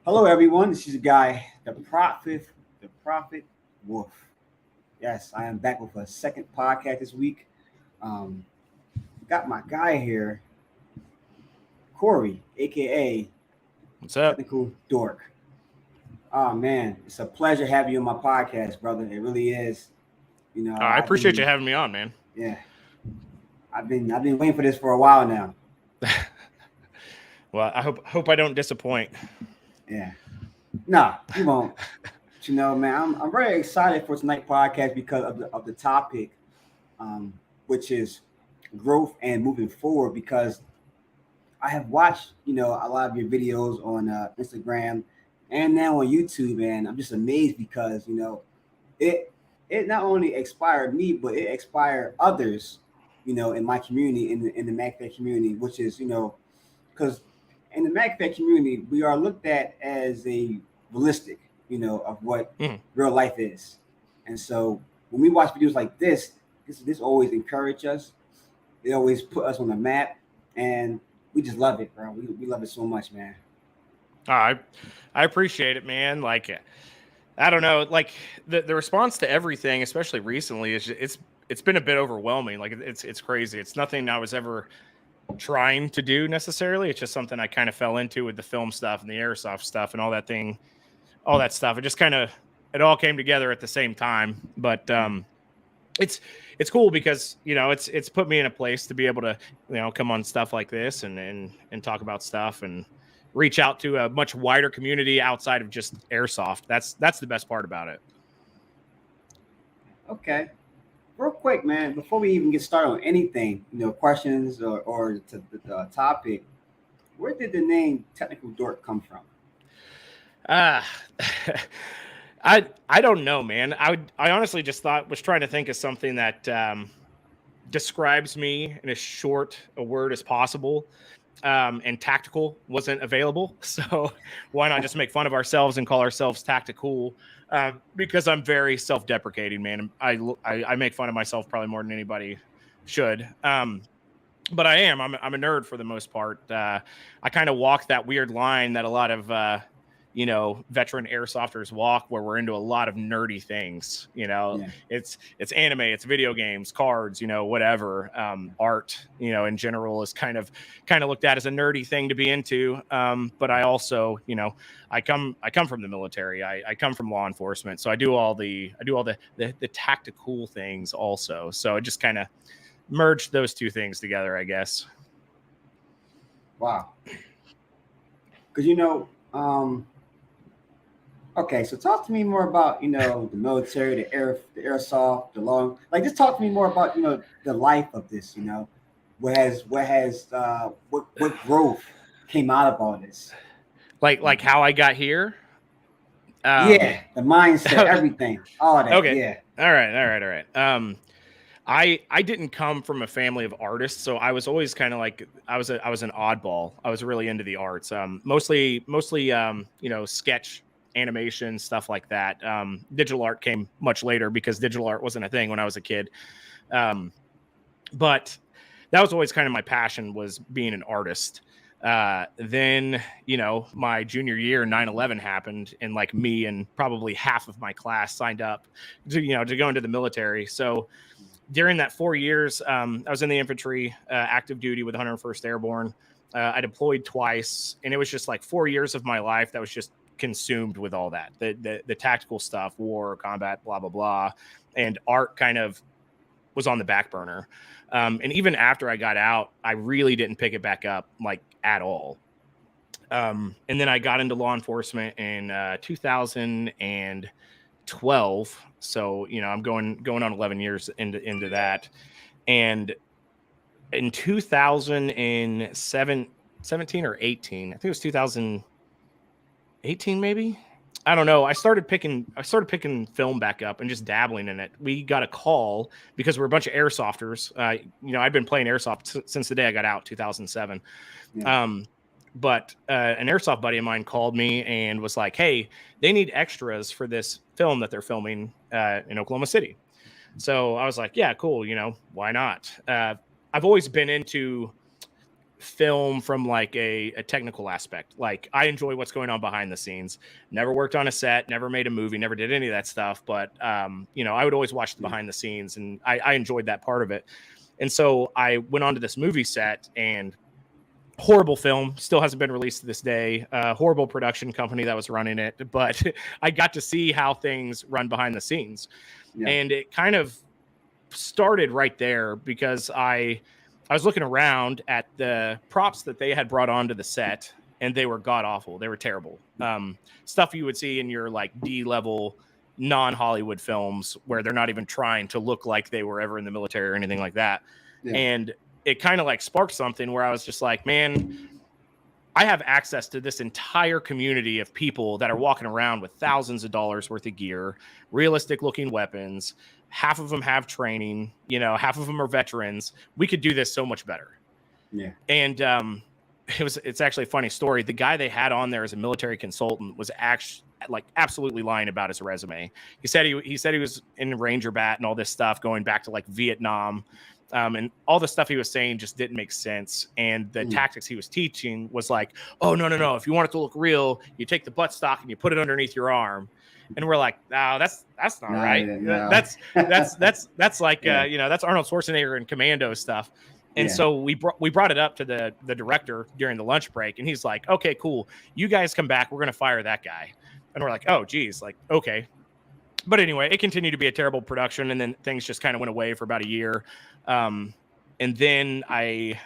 Hello, everyone. This is the guy, the Prophet Wolf. Yes, I am back with a second podcast this week. Um, got my guy here, Corey, aka What's up? Technical Dork. Oh man, it's a pleasure having you on my podcast, brother. It really is. I I've appreciate you been having me on, man. yeah, I've been waiting for this for a while now. Well, I hope I don't disappoint. Yeah, nah, you won't. But, man, I'm very excited for tonight's podcast because of the topic, um, which is growth and moving forward. Because I have watched, a lot of your videos on Instagram and now on YouTube, and I'm just amazed because it it not only inspired me, but it inspired others, in my community, in the MagFed community, which is because in the MagFed community we are looked at as a realistic, of what Mhm. real life is, and so when we watch videos like this always encourage us. It always put us on the map, and we just love it, bro. We love it so much, man. I I appreciate it, man. Like, I don't know, like the response to everything, especially recently, it's been a bit overwhelming. Like, it's crazy. It's nothing I was ever trying to do necessarily. It's just something I kind of fell into with the film stuff and the airsoft stuff and all that stuff. It all came together at the same time. But it's cool because it's put me in a place to be able to come on stuff like this and talk about stuff and reach out to a much wider community outside of just airsoft. That's the best part about it. Okay, real quick, man. Before we even get started on anything, questions or to the topic, where did the name Technical Dork come from? uh I don't know, man. I honestly just was trying to think of something that describes me in as short a word as possible. And tactical wasn't available, so why not just make fun of ourselves and call ourselves tactical? Because I'm very self-deprecating, man. I make fun of myself probably more than anybody should. But I'm a nerd for the most part. I kind of walk that weird line that a lot of veteran airsofters walk, where we're into a lot of nerdy things. Yeah. It's anime, it's video games, cards, whatever. Art, in general is kind of looked at as a nerdy thing to be into. But I also, I come from the military. I come from law enforcement, so I do all the tactical things also. So it just kind of merged those two things together, I guess. Wow. Because okay, so talk to me more about the military, the airsoft, the long. Like, just talk to me more about the life of this. What growth came out of all this. Like how I got here. Um, Yeah, the mindset, everything, all that. okay. Yeah, All right. I didn't come from a family of artists, so I was always kind of like I was an oddball. I was really into the arts, mostly sketch, animation, stuff like that. Digital art came much later because digital art wasn't a thing when I was a kid. Um, but that was always kind of my passion, was being an artist. Then my junior year, 9/11 happened, and like me and probably half of my class signed up to go into the military. So during that 4 years, I was in the infantry, active duty with 101st Airborne. I deployed twice, and it was just like 4 years of my life that was just consumed with all that, the tactical stuff, war, combat, blah blah blah, and art kind of was on the back burner. And even after I got out, I really didn't pick it back up, like, at all. And then I got into law enforcement in 2012. So I'm going on 11 years into that. And in 2017 or 18, I think it was 2018 maybe. I don't know. I started picking film back up and just dabbling in it. We got a call because we're a bunch of airsofters. I'd been playing airsoft since the day I got out, 2007. yeah. Um, but an airsoft buddy of mine called me and was like, "Hey, they need extras for this film that they're filming in Oklahoma City." So I was like, "Yeah, cool. Why not?" I've always been into film from like a technical aspect. Like I enjoy what's going on behind the scenes. Never worked on a set, never made a movie, never did any of that stuff. But, you know, I would always watch the behind the scenes, and I enjoyed that part of it. And so I went on to this movie set, and horrible film, still hasn't been released to this day. Horrible production company that was running it, but I got to see how things run behind the scenes. Yeah. And it kind of started right there because I was looking around at the props that they had brought onto the set, and they were god awful. They were terrible. Stuff you would see in your like D-level non-Hollywood films where they're not even trying to look like they were ever in the military or anything like that. Yeah. And it kind of like sparked something where I was just like, man, I have access to this entire community of people that are walking around with thousands of dollars worth of gear, realistic looking weapons. Half of them have training, you know, half of them are veterans. We could do this so much better. Yeah. And it's actually a funny story. The guy they had on there as a military consultant was actually like absolutely lying about his resume. He said he was in Ranger Bat and all this stuff going back to like Vietnam. And all the stuff he was saying just didn't make sense. And the tactics he was teaching was like, oh, no. If you want it to look real, you take the buttstock and you put it underneath your arm. And we're like, no, that's not right. No. That's like, you know, that's Arnold Schwarzenegger and Commando stuff. And so we brought it up to the director during the lunch break. And he's like, okay, cool. You guys come back. We're going to fire that guy. And we're like, oh, geez, like, okay. But anyway, it continued to be a terrible production, and then things just kind of went away for about a year. And then I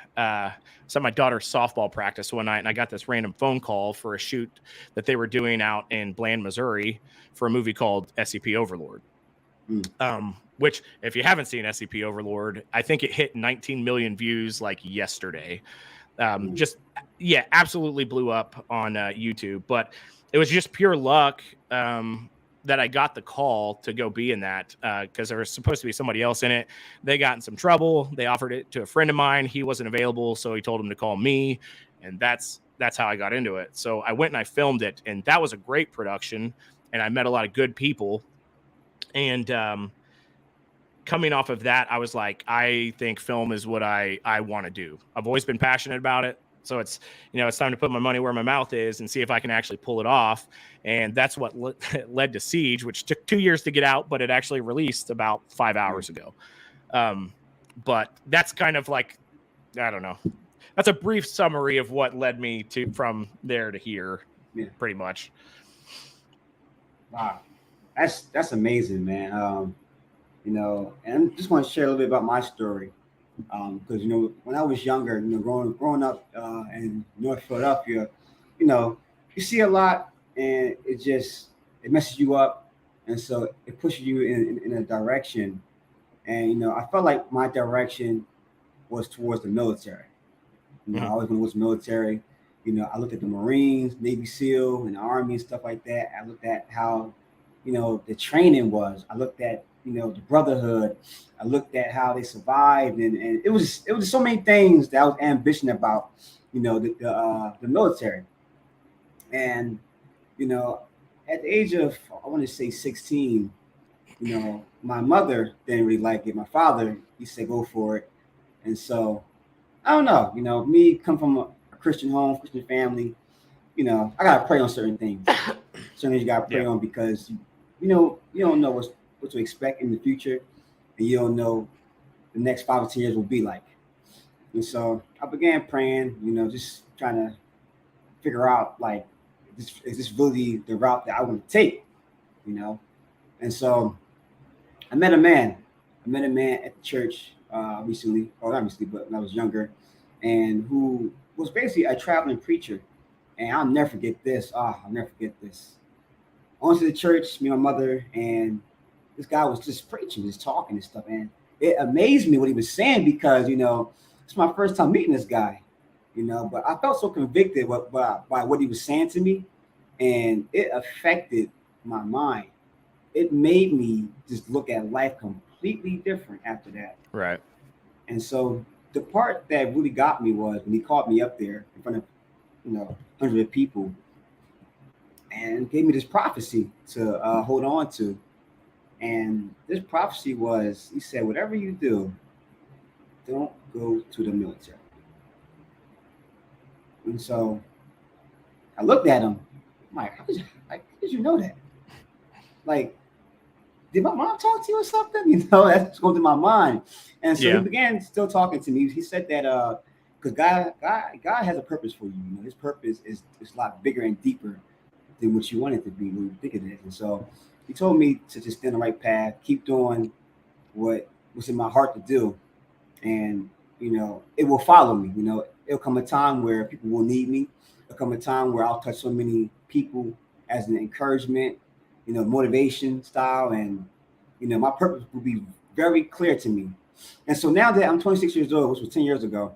was at my daughter's softball practice one night, and I got this random phone call for a shoot that they were doing out in Bland, Missouri for a movie called SCP Overlord. Which, if you haven't seen SCP Overlord, I think it hit 19 million views like yesterday. Absolutely blew up on YouTube. But it was just pure luck that I got the call to go be in that because there was supposed to be somebody else in it. They got in some trouble. They offered it to a friend of mine. He wasn't available, so he told him to call me, and that's how I got into it. So I went and I filmed it, and that was a great production, and I met a lot of good people. And coming off of that, I was like, I think film is what I want to do. I've always been passionate about it. So it's, you know, it's time to put my money where my mouth is and see if I can actually pull it off. And that's what led to Siege, which took 2 years to get out, but it actually released about 5 hours ago. But that's kind of like, I don't know. That's a brief summary of what led me from there to here, pretty much. Wow. That's amazing, man. You know, and I just want to share a little bit about my story. Because, you know, when I was younger, you know, growing up in North Philadelphia, you know, you see a lot, and it messes you up, and so it pushes you in a direction. And, you know, I felt like my direction was towards the military. You know, I always was military. You know, I looked at the Marines, Navy SEAL, and the Army and stuff like that. I looked at how, you know, the training was. I looked at, you know, the brotherhood. I looked at how they survived, and it was so many things that I was ambition about, you know, the military. And, you know, at the age of, I want to say 16, you know, my mother didn't really like it. My father, he said, go for it. And so, I don't know, you know, me come from a Christian home, Christian family, you know, I got to pray on certain things. Certain things you got to pray on because, you know, you don't know what to expect in the future, and you don't know the next 5 or 10 years will be like. And so I began praying, you know, just trying to figure out, like, is this really the route that I want to take, you know? And so I met a man at the church recently, or not recently, but when I was younger, and who was basically a traveling preacher. And I'll never forget this. I'll never forget this. I went to the church, me and my mother, and this guy was just preaching, just talking and stuff. And it amazed me what he was saying because, you know, it's my first time meeting this guy, you know, but I felt so convicted by what he was saying to me, and it affected my mind. It made me just look at life completely different after that. Right. And so the part that really got me was when he called me up there in front of, you know, hundreds of people and gave me this prophecy to hold on to. And this prophecy was, he said, whatever you do, don't go to the military. And so I looked at him. I'm like, how did you know that? Like, did my mom talk to you or something? You know, that's going through my mind. And so he began still talking to me. He said that because God has a purpose for you. You know, his purpose is a lot bigger and deeper than what you want it to be when you think it is. And so he told me to just stay on the right path, keep doing what's in my heart to do, and you know, it will follow me. You know, it'll come a time where people will need me. It'll come a time where I'll touch so many people as an encouragement, you know, motivation style, and you know, my purpose will be very clear to me. And so now that I'm 26 years old, which was 10 years ago,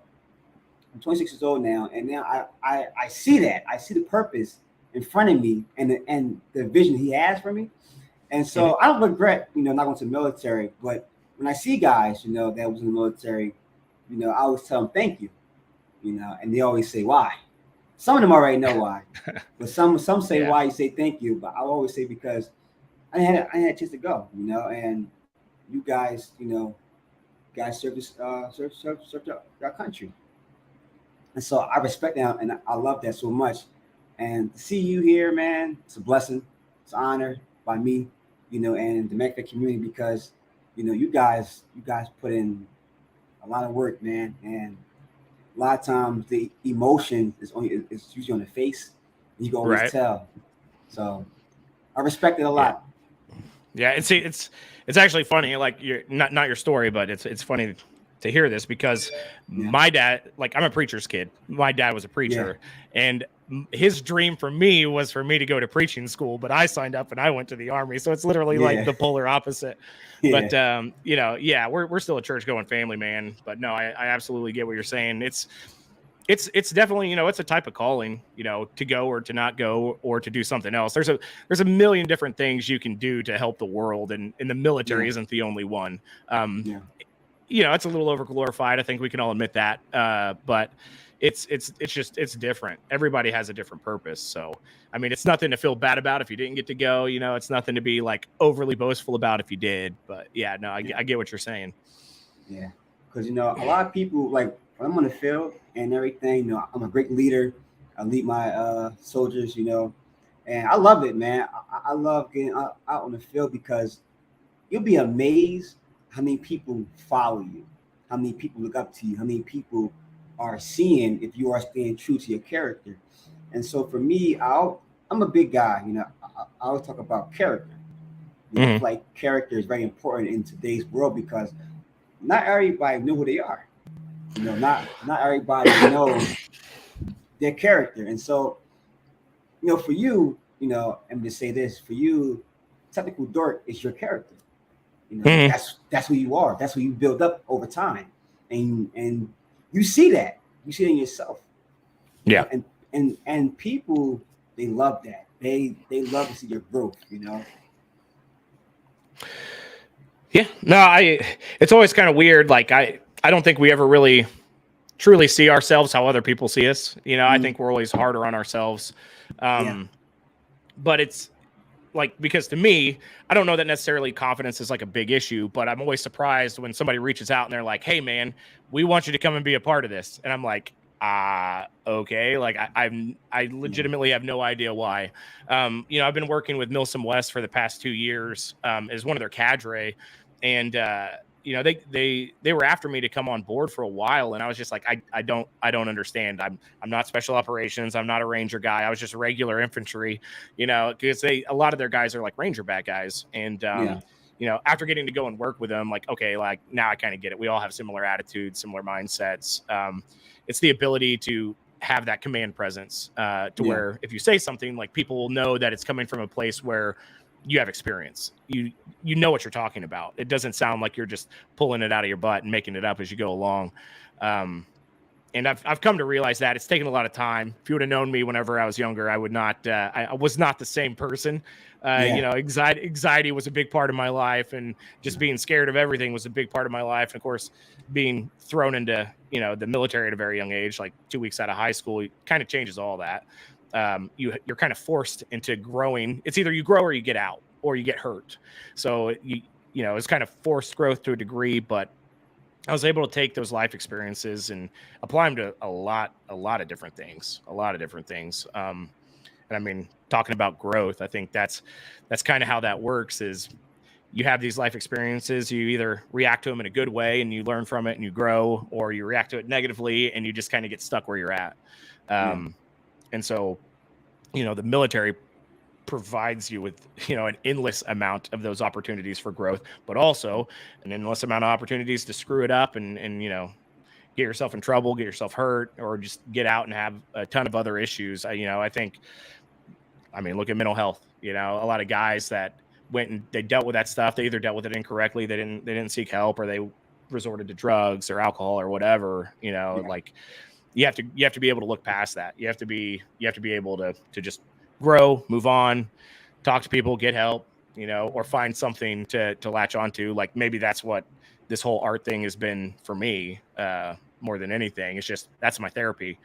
I'm 26 years old now, and now I see that. I see the purpose in front of me and the vision he has for me. And so I don't regret, you know, not going to the military, but when I see guys, you know, that was in the military, you know, I always tell them thank you, you know, and they always say why. Some of them already know why, but some say why you say thank you, but I always say because I had a chance to go, you know, and you guys, you know, guys serve our country, and so I respect that and I love that so much. And to see you here, man, it's a blessing, it's an honor by me, you know, and the Mexican community because, you know, you guys put in a lot of work, man, and a lot of times the emotion is usually on the face. You can always tell. So I respect it a lot. Yeah, and see, it's actually funny. Like you're not your story, but it's funny to hear this because my dad, like I'm a preacher's kid. My dad was a preacher, and his dream for me was for me to go to preaching school, but I signed up and I went to the Army. So it's literally like the polar opposite. But you know, we're still a church going family, man. But no, I absolutely get what you're saying. It's definitely, you know, it's a type of calling, you know, to go or to not go or to do something else. There's a million different things you can do to help the world, and the military isn't the only one. You know, it's a little overglorified. I think we can all admit that. But it's different. Everybody has a different purpose. So, I mean, it's nothing to feel bad about if you didn't get to go, you know, it's nothing to be like overly boastful about if you did, but I get what you're saying. Yeah. Cause you know, a lot of people like when I'm on the field and everything, you know, I'm a great leader. I lead my soldiers, you know, and I love it, man. I love getting out on the field because you'll be amazed how many people follow you, how many people look up to you, how many people are seeing if you are staying true to your character. And so for me, I'm a big guy, you know. I always talk about character. You know, I feel like character is very important in today's world because not everybody know who they are. You know, not everybody knows their character. And so, you know, for you, you know, I'm just say this for you, technical dork is your character. You know, that's who you are. That's who you build up over time, and you see that. You see it in yourself. Yeah, you know, and people they love that. They love to see your growth. You know. Yeah. No, it's always kind of weird. Like I don't think we ever really truly see ourselves how other people see us. You know, I think we're always harder on ourselves. But it's like, because to me, I don't know that necessarily confidence is like a big issue, but I'm always surprised when somebody reaches out and they're like, hey man, we want you to come and be a part of this. And I'm like, okay. Like I legitimately have no idea why. You know, I've been working with Milsom West for the past 2 years, as one of their cadre. And, you know, they were after me to come on board for a while. And I was just like, I don't understand. I'm not special operations. I'm not a Ranger guy. I was just regular infantry, you know, because a lot of their guys are like Ranger bad guys. And, you know, after getting to go and work with them, like, okay, like now I kind of get it. We all have similar attitudes, similar mindsets. It's the ability to have that command presence, to where if you say something, like people will know that it's coming from a place where you have experience. You know what you're talking about. It doesn't sound like you're just pulling it out of your butt and making it up as you go along. And I've come to realize that it's taken a lot of time. If you would have known me whenever I was younger, I would not. I was not the same person. You know, anxiety was a big part of my life, and just being scared of everything was a big part of my life. And of course, being thrown into, you know, the military at a very young age, like 2 weeks out of high school, it kind of changes all that. You're kind of forced into growing. It's either you grow or you get out or you get hurt. So you know, it's kind of forced growth to a degree, but I was able to take those life experiences and apply them to a lot of different things, and I mean, talking about growth, I think that's kind of how that works is you have these life experiences, you either react to them in a good way and you learn from it and you grow, or you react to it negatively and you just kind of get stuck where you're at. And so, the military provides you with, an endless amount of those opportunities for growth, but also an endless amount of opportunities to screw it up and get yourself in trouble, get yourself hurt, or just get out and have a ton of other issues. I think, look at mental health, a lot of guys that went and they dealt with that stuff. They either dealt with it incorrectly. They didn't seek help, or they resorted to drugs or alcohol or whatever, like you have to be able to look past that. You have to be able to just grow, move on, talk to people, get help, or find something to latch onto. Like maybe that's what this whole art thing has been for me, more than anything. It's just, that's my therapy.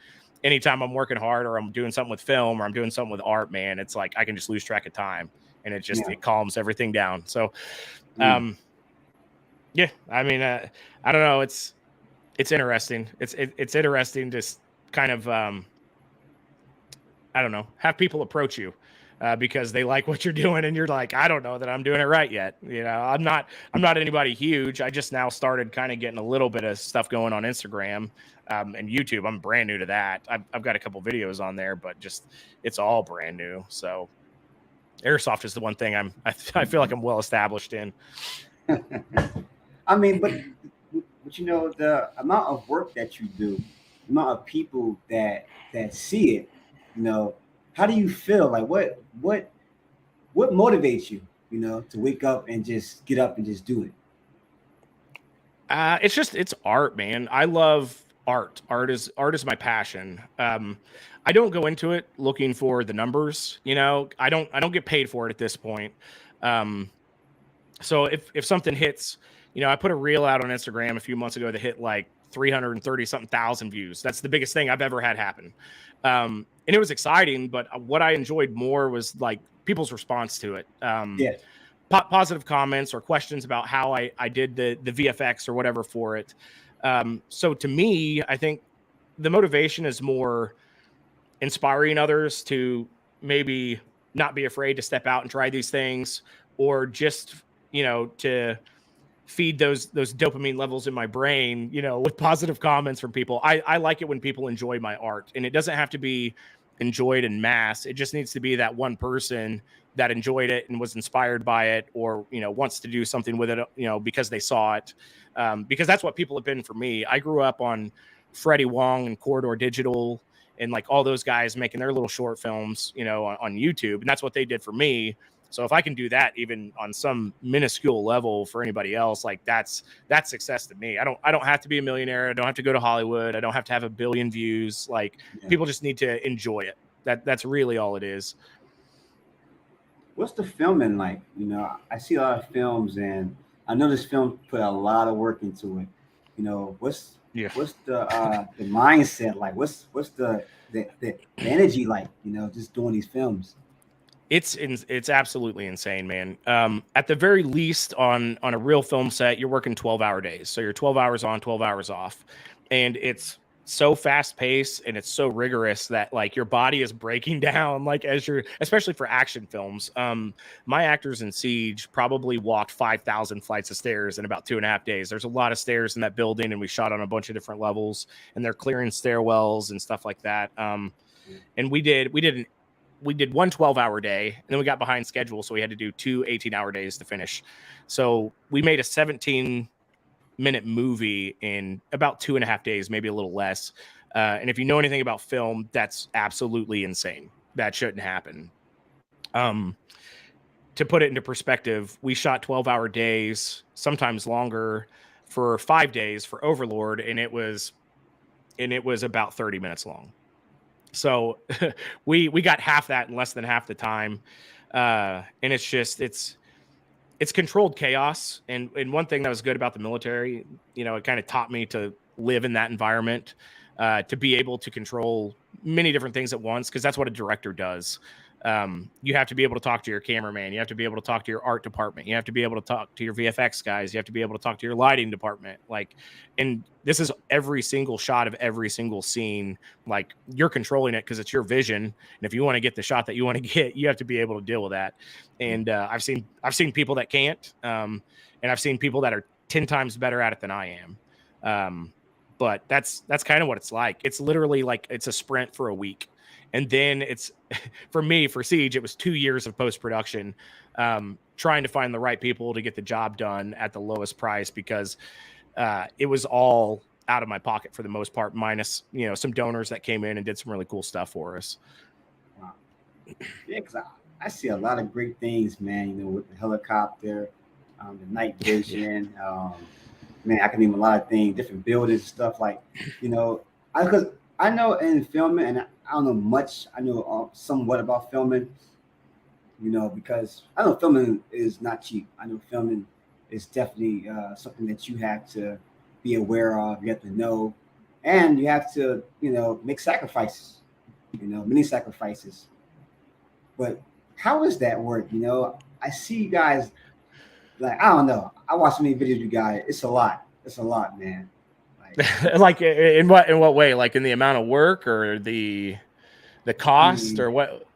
Anytime I'm working hard or I'm doing something with film or I'm doing something with art, man, it's like I can just lose track of time, and it just it calms everything down. So I don't know, it's interesting. It's interesting to kind of I don't know, have people approach you because they like what you're doing, and you're like, I don't know that I'm doing it right yet. I'm not anybody huge. I just now started kind of getting a little bit of stuff going on Instagram and YouTube. I'm brand new to that. I've got a couple videos on there, but just it's all brand new. So airsoft is the one thing I feel like I'm well established in. But the amount of work that you do, the amount of people that see it, how do you feel? Like what motivates you, to wake up and just get up and just do it? It's art, man. I love art. Art is my passion. I don't go into it looking for the numbers. I don't get paid for it at this point. So if something hits, I put a reel out on Instagram a few months ago that hit like 330 something thousand views. That's the biggest thing I've ever had happen. And it was exciting, but what I enjoyed more was like people's response to it. Positive comments or questions about how I did the VFX or whatever for it. So to me, I think the motivation is more inspiring others to maybe not be afraid to step out and try these things, or just, to feed those dopamine levels in my brain, with positive comments from people. I like it when people enjoy my art, and it doesn't have to be enjoyed in mass. It just needs to be that one person that enjoyed it and was inspired by it, or, wants to do something with it, because they saw it. Because that's what people have been for me. I grew up on Freddie Wong and Corridor Digital and like all those guys making their little short films, on YouTube. And that's what they did for me. So if I can do that even on some minuscule level for anybody else, like that's success to me. I don't have to be a millionaire. I don't have to go to Hollywood. I don't have to have 1 billion views. Like people just need to enjoy it. That's really all it is. What's the filming like? I see a lot of films, and I know this film put a lot of work into it. What's the mindset like? What's the energy like? Just doing these films. It's absolutely insane, man. At the very least, on a real film set, you're working 12-hour days. So you're 12 hours on, 12 hours off. And it's so fast paced and it's so rigorous that like your body is breaking down, like as you're, especially for action films. My actors in Siege probably walked 5,000 flights of stairs in about 2.5 days. There's a lot of stairs in that building, and we shot on a bunch of different levels, and they're clearing stairwells and stuff like that. And we did one 12-hour day, and then we got behind schedule, so we had to do 2 18-hour days to finish. So we made a 17-minute movie in about 2.5 days, maybe a little less. And if you know anything about film, that's absolutely insane. That shouldn't happen. To put it into perspective, we shot 12-hour days, sometimes longer, for 5 days for Overlord, and it was about 30 minutes long. So we got half that in less than half the time. And it's just, it's controlled chaos. And one thing that was good about the military, it kind of taught me to live in that environment, to be able to control many different things at once, because that's what a director does. You have to be able to talk to your cameraman. You have to be able to talk to your art department. You have to be able to talk to your VFX guys. You have to be able to talk to your lighting department. Like, and this is every single shot of every single scene. Like, you're controlling it because it's your vision. And if you want to get the shot that you want to get, you have to be able to deal with that. And I've seen people that can't, and I've seen people that are 10 times better at it than I am. But that's kind of what it's like. It's literally like it's a sprint for a week. And then it's, for me, for Siege, it was 2 years of post-production, trying to find the right people to get the job done at the lowest price, because it was all out of my pocket for the most part, minus, some donors that came in and did some really cool stuff for us. Wow. Yeah, because I see a lot of great things, man, with the helicopter, the night vision, man, I can name a lot of things, different buildings, stuff like, because I know in filming, and I don't know much. I know somewhat about filming, because I know filming is not cheap. I know filming is definitely something that you have to be aware of. You have to know, and you have to, make sacrifices, many sacrifices. But how does that work? I see you guys, like, I don't know. I watch so many videos you guys. It's a lot. It's a lot, man. Like in what way? Like in the amount of work, or the cost, or what?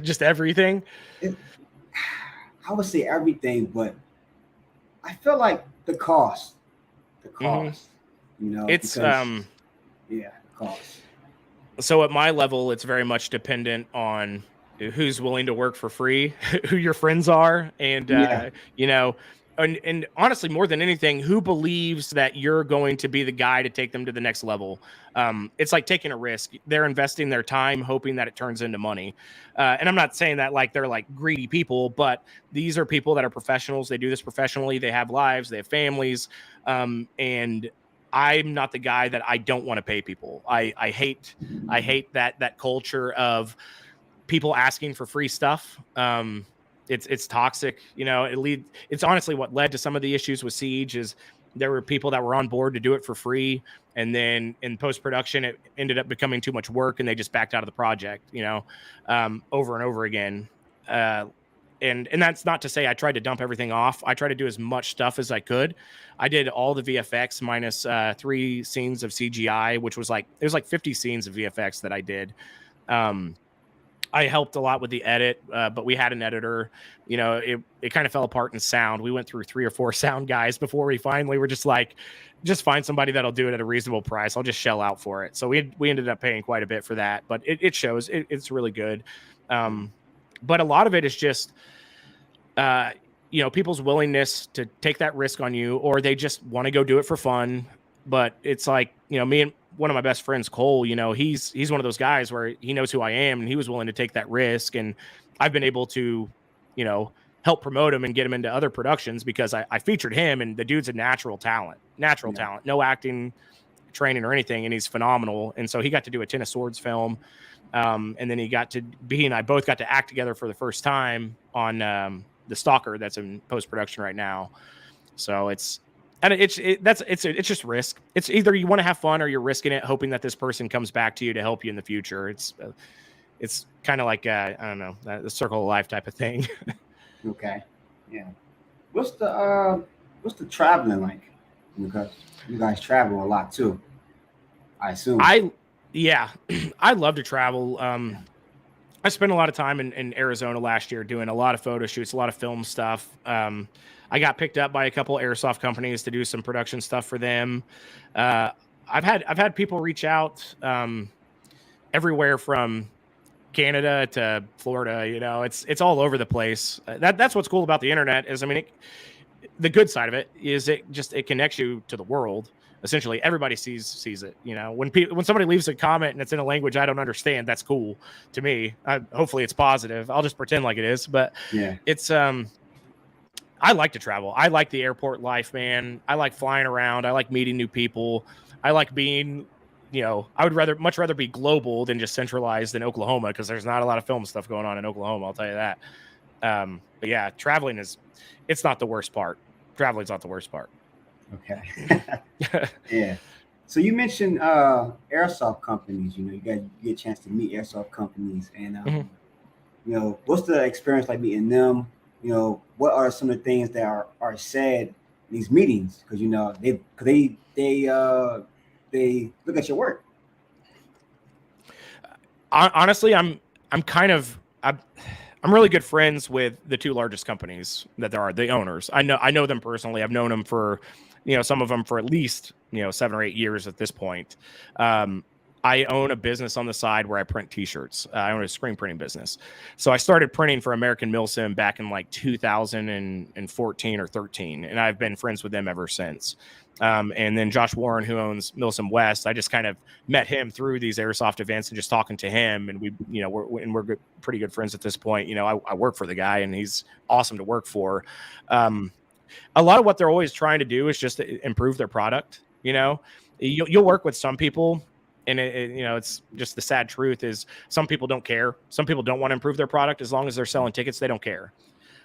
Just everything. I would say everything, but I feel like the cost. It's the cost. So at my level, it's very much dependent on who's willing to work for free, who your friends are, and and honestly, more than anything, who believes that you're going to be the guy to take them to the next level. It's like taking a risk. They're investing their time, hoping that it turns into money. And I'm not saying that like they're like greedy people, but these are people that are professionals. They do this professionally. They have lives, they have families. And I'm not the guy that I don't want to pay people. I hate that culture of people asking for free stuff. It's toxic, it's honestly what led to some of the issues with Siege. Is there were people that were on board to do it for free, and then in post-production it ended up becoming too much work and they just backed out of the project, over and over again. And that's not to say I tried to dump everything off. I tried to do as much stuff as I could. I did all the VFX minus 3 scenes of CGI, which was like, it was like 50 scenes of VFX that I did. I helped a lot with the edit, but we had an editor. It kind of fell apart in sound. We went through 3 or 4 sound guys before we finally were just like, just find somebody that'll do it at a reasonable price. I'll just shell out for it. So we ended up paying quite a bit for that, but it shows. It's really good. But a lot of it is just, people's willingness to take that risk on you, or they just want to go do it for fun. But it's like, me and one of my best friends, Cole, he's one of those guys where he knows who I am and he was willing to take that risk. And I've been able to, help promote him and get him into other productions because I featured him, and the dude's a natural talent, no acting training or anything. And he's phenomenal. And so he got to do a Ten of Swords film. And then he and I both got to act together for the first time on The Stalker that's in post-production right now. So it's just risk. It's either you want to have fun or you're risking it, hoping that this person comes back to you to help you in the future. It's kind of like I don't know, the circle of life type of thing. Okay, yeah. What's the traveling like? Because you guys travel a lot too, I assume. I love to travel. I spent a lot of time in Arizona last year doing a lot of photo shoots, a lot of film stuff. I got picked up by a couple airsoft companies to do some production stuff for them. I've had people reach out everywhere from Canada to Florida. It's all over the place. That's what's cool about the internet is, the good side of it is it connects you to the world. Essentially, everybody sees it. When somebody leaves a comment and it's in a language I don't understand, that's cool to me. Hopefully, it's positive. I'll just pretend like it is. But yeah, it's I like to travel. I like the airport life, man. I like flying around. I like meeting new people. I like being, I would much rather be global than just centralized in Oklahoma, because there's not a lot of film stuff going on in Oklahoma. I'll tell you that. But yeah, traveling it's not the worst part. Traveling's not the worst part. Okay. Yeah. So you mentioned airsoft companies. You get a chance to meet airsoft companies, and what's the experience like meeting them? What are some of the things that are said in these meetings? Because they look at your work. Honestly, I'm kind of I'm really good friends with the two largest companies that there are, the owners. I know them personally. I've known them for, some of them for at least 7 or 8 years at this point. I own a business on the side where I print T-shirts. I own a screen printing business. So I started printing for American Milsim back in like 2014 or 13, and I've been friends with them ever since. And then Josh Warren, who owns Milsim West, I just kind of met him through these airsoft events and just talking to him. And we're good, pretty good friends at this point. I work for the guy, and he's awesome to work for. A lot of what they're always trying to do is just to improve their product. You'll work with some people, and it's just the sad truth is some people don't care. Some people don't want to improve their product. As long as they're selling tickets, they don't care.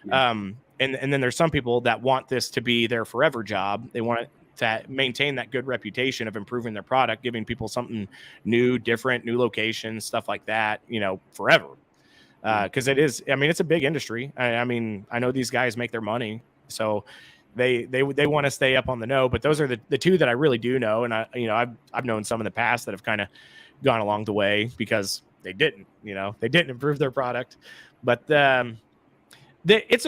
Yeah. And then there's some people that want this to be their forever job. They want it to maintain that good reputation of improving their product, giving people something new, different, new locations, stuff like that, forever. Because it's a big industry. I know these guys make their money, so they want to stay up on the know. But those are the two that I really do know, and I've known some in the past that have kind of gone along the way because they didn't improve their product. But it's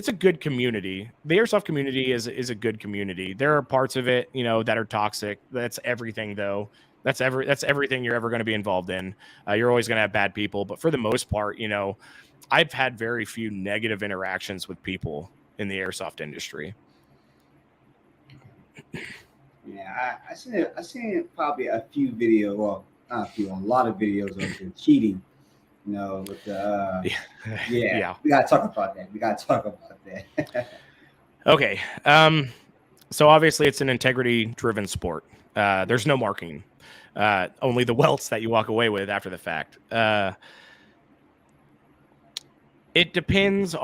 a good community. The airsoft community is a good community. There are parts of it, that are toxic. That's everything, though. That's everything you're ever going to be involved in. You're always going to have bad people, but for the most part, I've had very few negative interactions with people in the airsoft industry. Yeah, I seen probably a few videos. Well, not a few, a lot of videos of the cheating. With the yeah. We gotta talk about that. Okay. So obviously it's an integrity-driven sport. There's no marking. Only the welts that you walk away with after the fact. It depends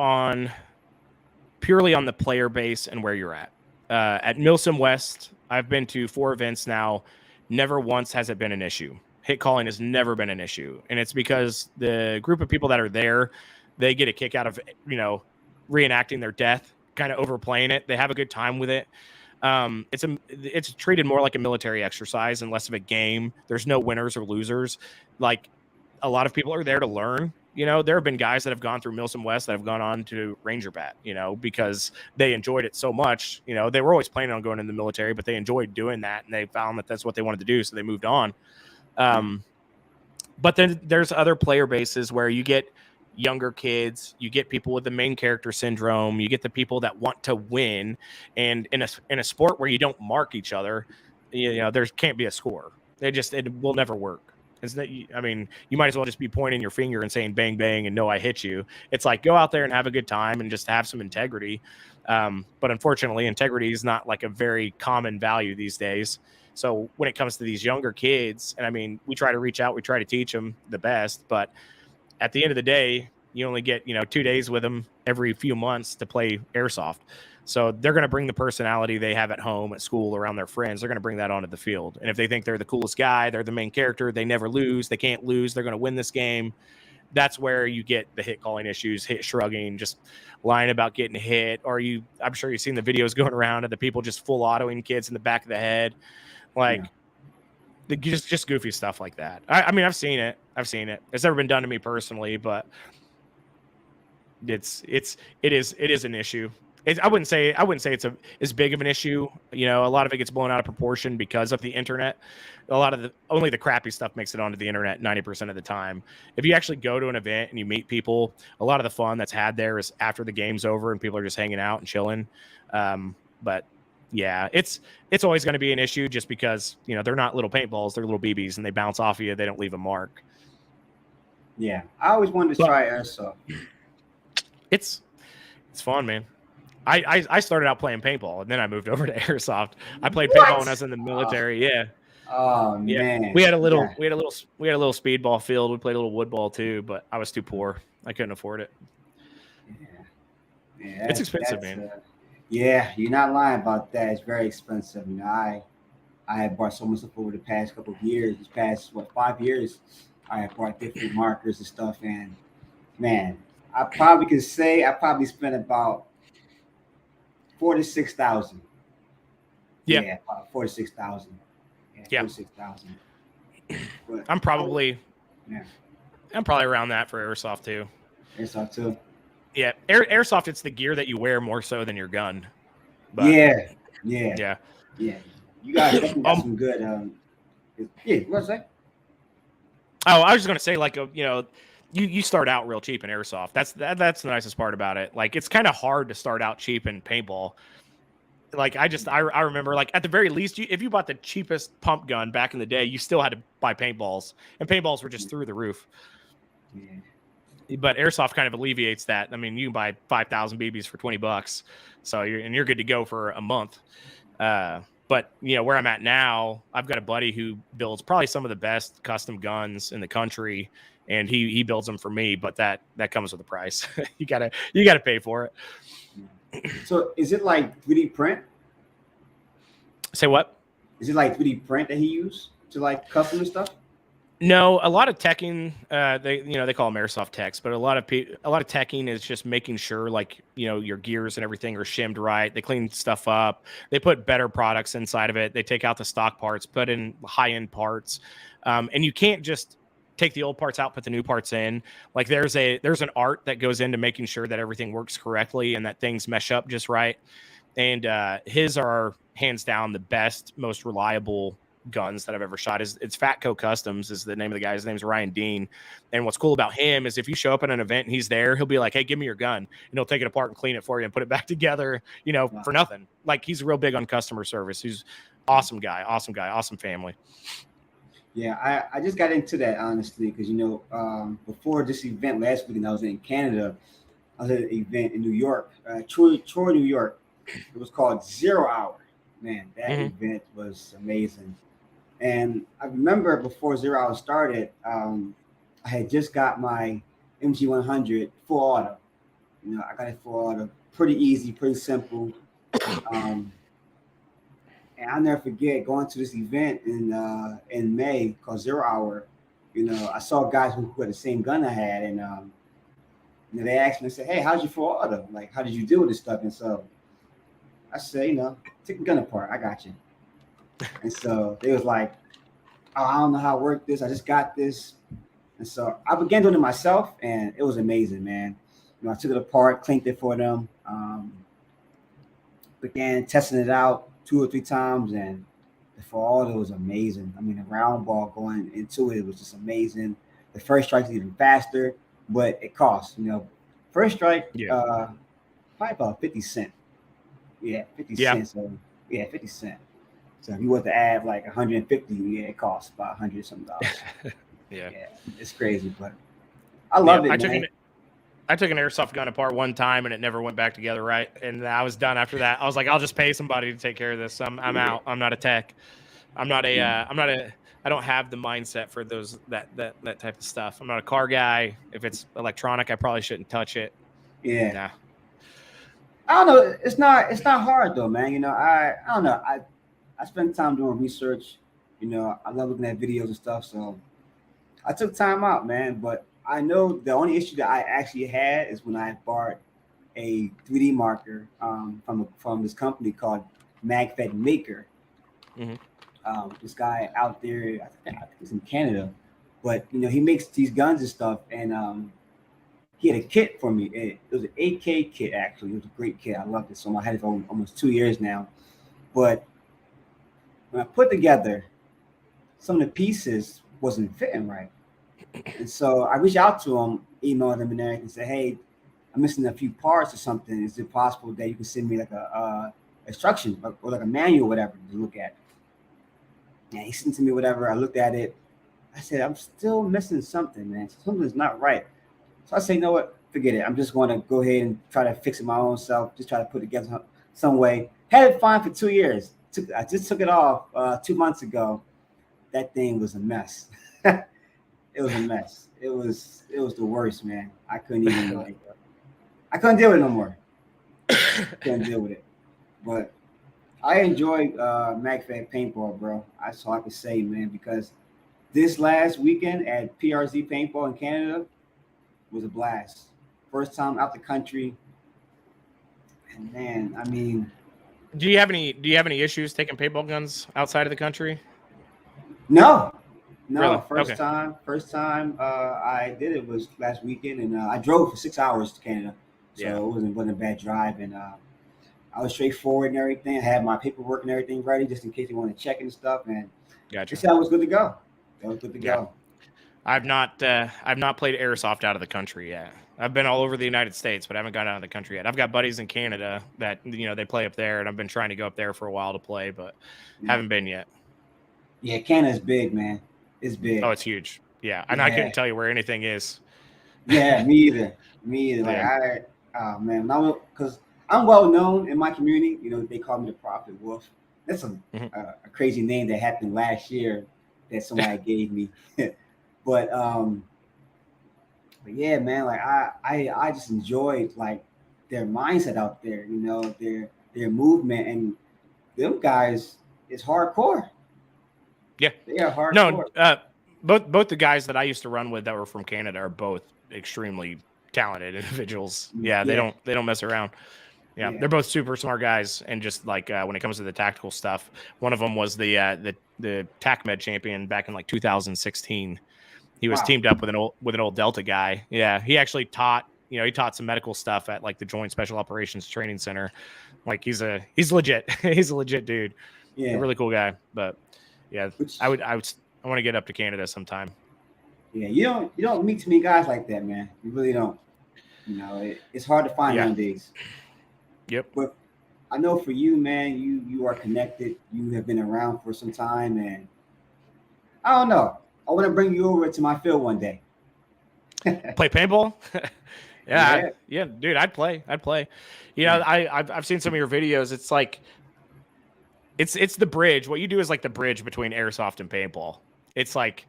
purely on the player base and where you're at. At Milsim West, I've been to 4 events now. Never once has it been an issue. Hit calling has never been an issue. And it's because the group of people that are there, they get a kick out of, reenacting their death, kind of overplaying it. They have a good time with it. It's treated more like a military exercise and less of a game. There's no winners or losers. Like, a lot of people are there to learn. There have been guys that have gone through Milsim West that have gone on to Ranger Bat, because they enjoyed it so much. They were always planning on going in the military, but they enjoyed doing that, and they found that that's what they wanted to do, so they moved on. But then there's other player bases where you get younger kids, you get people with the main character syndrome, you get the people that want to win, and in a sport where you don't mark each other, there can't be a score. It will never work. You might as well just be pointing your finger and saying bang bang and no, I hit you. It's like, go out there and have a good time and just have some integrity. But unfortunately, integrity is not like a very common value these days. So when it comes to these younger kids, and we try to reach out, we try to teach them the best, but at the end of the day, you only get, 2 days with them every few months to play airsoft. So they're going to bring the personality they have at home, at school, around their friends. They're going to bring that onto the field. And if they think they're the coolest guy, they're the main character, they never lose, they can't lose, they're going to win this game. That's where you get the hit calling issues, hit shrugging, just lying about getting hit. Or I'm sure you've seen the videos going around of the people just full autoing kids in the back of the head. Just goofy stuff like that. I've seen it. It's never been done to me personally, but it is an issue. I wouldn't say it's as big of an issue. A lot of it gets blown out of proportion because of the internet. Only the crappy stuff makes it onto the internet 90% of the time. If you actually go to an event and you meet people, a lot of the fun that's had there is after the game's over and people are just hanging out and chilling. But yeah, it's always going to be an issue just because, they're not little paintballs, they're little BBs and they bounce off of you. They don't leave a mark. Yeah. I always wanted to try airsoft. It's fun, man. I started out playing paintball and then I moved over to airsoft. I played paintball when I was in the military. Yeah. Oh man. We had a little speedball field. We played a little wood ball too, but I was too poor. I couldn't afford it. Yeah. It's expensive, man. Yeah, you're not lying about that. It's very expensive. I have bought so much stuff over the past couple of years. This past 5 years, I bought different markers and stuff, and man, I probably could say I probably spent about 46,000. Yeah. Yeah, about 46,000. Yeah, Yeah. 46,000. But I'm probably yeah, around that for airsoft too. airsoft too. Yeah, airsoft, it's the gear that you wear more so than your gun. But Yeah, yeah, yeah. yeah. You guys definitely got some good. Yeah, what's that? Oh, I was just gonna say, like, you start out real cheap in airsoft. That's the nicest part about it. Like, it's kind of hard to start out cheap in paintball. Like, I remember, like, at the very least, if you bought the cheapest pump gun back in the day, you still had to buy paintballs, and paintballs were just through the roof. Yeah. But airsoft kind of alleviates that. I mean, you can buy 5,000 BBs for $20, so you're good to go for a month. But where I'm at now, I've got a buddy who builds probably some of the best custom guns in the country, and he builds them for me. But that comes with a price. you gotta pay for it. So is it like 3D print? Say what? Is it like 3D print that he used to like custom and stuff? No, a lot of teching, they call them airsoft techs, but a lot of teching is just making sure, like, your gears and everything are shimmed right. They clean stuff up. They put better products inside of it. They take out the stock parts, put in high end parts, and you can't just take the old parts out, put the new parts in. Like, there's an art that goes into making sure that everything works correctly and that things mesh up just right. And his are hands down the best, most reliable guns that I've ever shot. It's Fatco Customs is the name of the guy. His name's Ryan Dean. And what's cool about him is if you show up at an event and he's there, he'll be like, hey, give me your gun. And he'll take it apart and clean it for you and put it back together, Wow. for nothing. Like, he's real big on customer service. He's awesome guy, awesome family. Yeah, I just got into that honestly because before this event last weekend I was in Canada. I was at an event in New York, Troy, New York. It was called 0 Hour. Man, that event was amazing. And I remember before 0 Hour started, I had just got my MG100 full auto. I got it full auto, pretty easy, pretty simple. And I'll never forget going to this event in May called 0 Hour. I saw guys who had the same gun I had, and they asked me, they said, "Hey, how's your full auto? Like, how did you do with this stuff?" And so I said, take the gun apart. I got you. And so they was like, "Oh, I don't know how to work this. I just got this." And so I began doing it myself, and it was amazing, man. I took it apart, cleaned it for them, began testing it out 2 or 3 times, and for all it was amazing. I mean, the round ball going into it was just amazing. The first strike's even faster, but it costs. First strike, probably about 50 cents. Yeah, 50 cents. So, 50 cents. So if you want to add like 150, it costs about 100 something dollars. Yeah, it's crazy, but I loved it. I took an airsoft gun apart one time and it never went back together right, and I was done after that. I was like, I'll just pay somebody to take care of this. I'm out. I'm not a tech. I don't have the mindset for that type of stuff. I'm not a car guy. If it's electronic, I probably shouldn't touch it. Yeah. Nah. I don't know. It's not hard though, man. I don't know. I spend time doing research. I love looking at videos and stuff. So I took time out, man. But I know the only issue that I actually had is when I bought a 3D marker from this company called MagFed Maker. This guy out there, I think he's in Canada, but he makes these guns and stuff, and he had a kit for me. It was an 8K kit, actually. It was a great kit. I loved it. So I had it for almost 2 years now. But when I put together, some of the pieces wasn't fitting right. And so I reached out to him, emailed him and everything, and said, "Hey, I'm missing a few parts or something. Is it possible that you can send me like a instruction or like a manual or whatever to look at?" And he sent to me whatever. I looked at it. I said, "I'm still missing something, man. Something's not right." So I say, "You know what? Forget it. I'm just going to go ahead and try to fix it my own self. Just try to put it together some way." Had it fine for 2 years. I just took it off 2 months ago. That thing was a mess. It was a mess. It was the worst, man. I couldn't even I couldn't deal with it no more. Couldn't deal with it. But I enjoy MagFed paintball, bro. That's all I can say, man, because this last weekend at PRZ Paintball in Canada was a blast. First time out the country, and man, I mean, Do you have any issues taking paintball guns outside of the country? no, Really? first time I did it was last weekend, and I drove for 6 hours to Canada, so Yeah. it wasn't a bad drive, and I was straightforward and everything. I had my paperwork and everything ready just in case you want to check and stuff, and Gotcha. they said I was good to go. I was good to go. I've not played airsoft out of the country yet. I've been all over the United States, but I haven't gone out of the country yet. I've got buddies in Canada that they play up there, and I've been trying to go up there for a while to play, but haven't been yet. Yeah, Canada's big, man. It's big. Oh, it's huge. Yeah, and I couldn't tell you where anything is. Yeah, me either. Like because I'm well known in my community. They call me the Prophet Wolf. That's a crazy name that happened last year that somebody gave me. But yeah, man, like I just enjoyed like their mindset out there, their movement, and them guys is hardcore. Yeah, they are hardcore. No, both the guys that I used to run with that were from Canada are both extremely talented individuals. Yeah, they don't mess around. Yeah, they're both super smart guys, and just like when it comes to the tactical stuff, one of them was the TACMed champion back in like 2016. He was teamed up with an old Delta guy. Yeah, he actually taught some medical stuff at like the Joint Special Operations Training Center. Like he's legit. He's a legit dude. Yeah, a really cool guy. But yeah, I want to get up to Canada sometime. Yeah, you don't meet too many guys like that, man. You really don't. It's hard to find nowadays. Yep. But I know for you, man, you are connected. You have been around for some time, and I don't know. I want to bring you over to my field one day. Play paintball? Yeah, dude, I'd play. I've seen some of your videos. It's like it's the bridge. What you do is like the bridge between airsoft and paintball. It's like,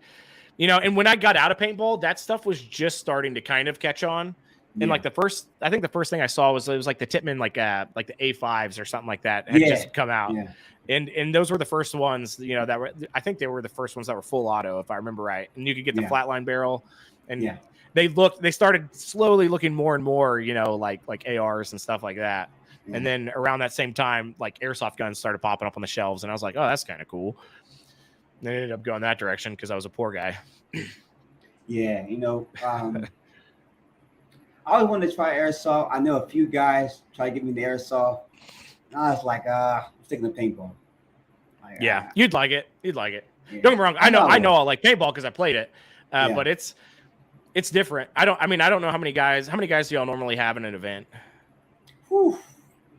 and when I got out of paintball, that stuff was just starting to kind of catch on. And like I think the first thing I saw was like the Tippmann, like the A5s or something like that had just come out. Yeah. And those were the first ones, that were, I think they were the first ones that were full auto, if I remember right. And you could get the flatline barrel, and they started slowly looking more and more, like ARs and stuff like that. Yeah. And then around that same time, like airsoft guns started popping up on the shelves, and I was like, oh, that's kind of cool. And I ended up going that direction because I was a poor guy. Yeah, I always wanted to try airsoft. I know a few guys try to get me the airsoft. And I was like, I'm sticking to paintball. Like, you'd like it. Yeah. Don't get me wrong. I know I like paintball because I played it. But it's different. I don't know how many guys do y'all normally have in an event? Whew.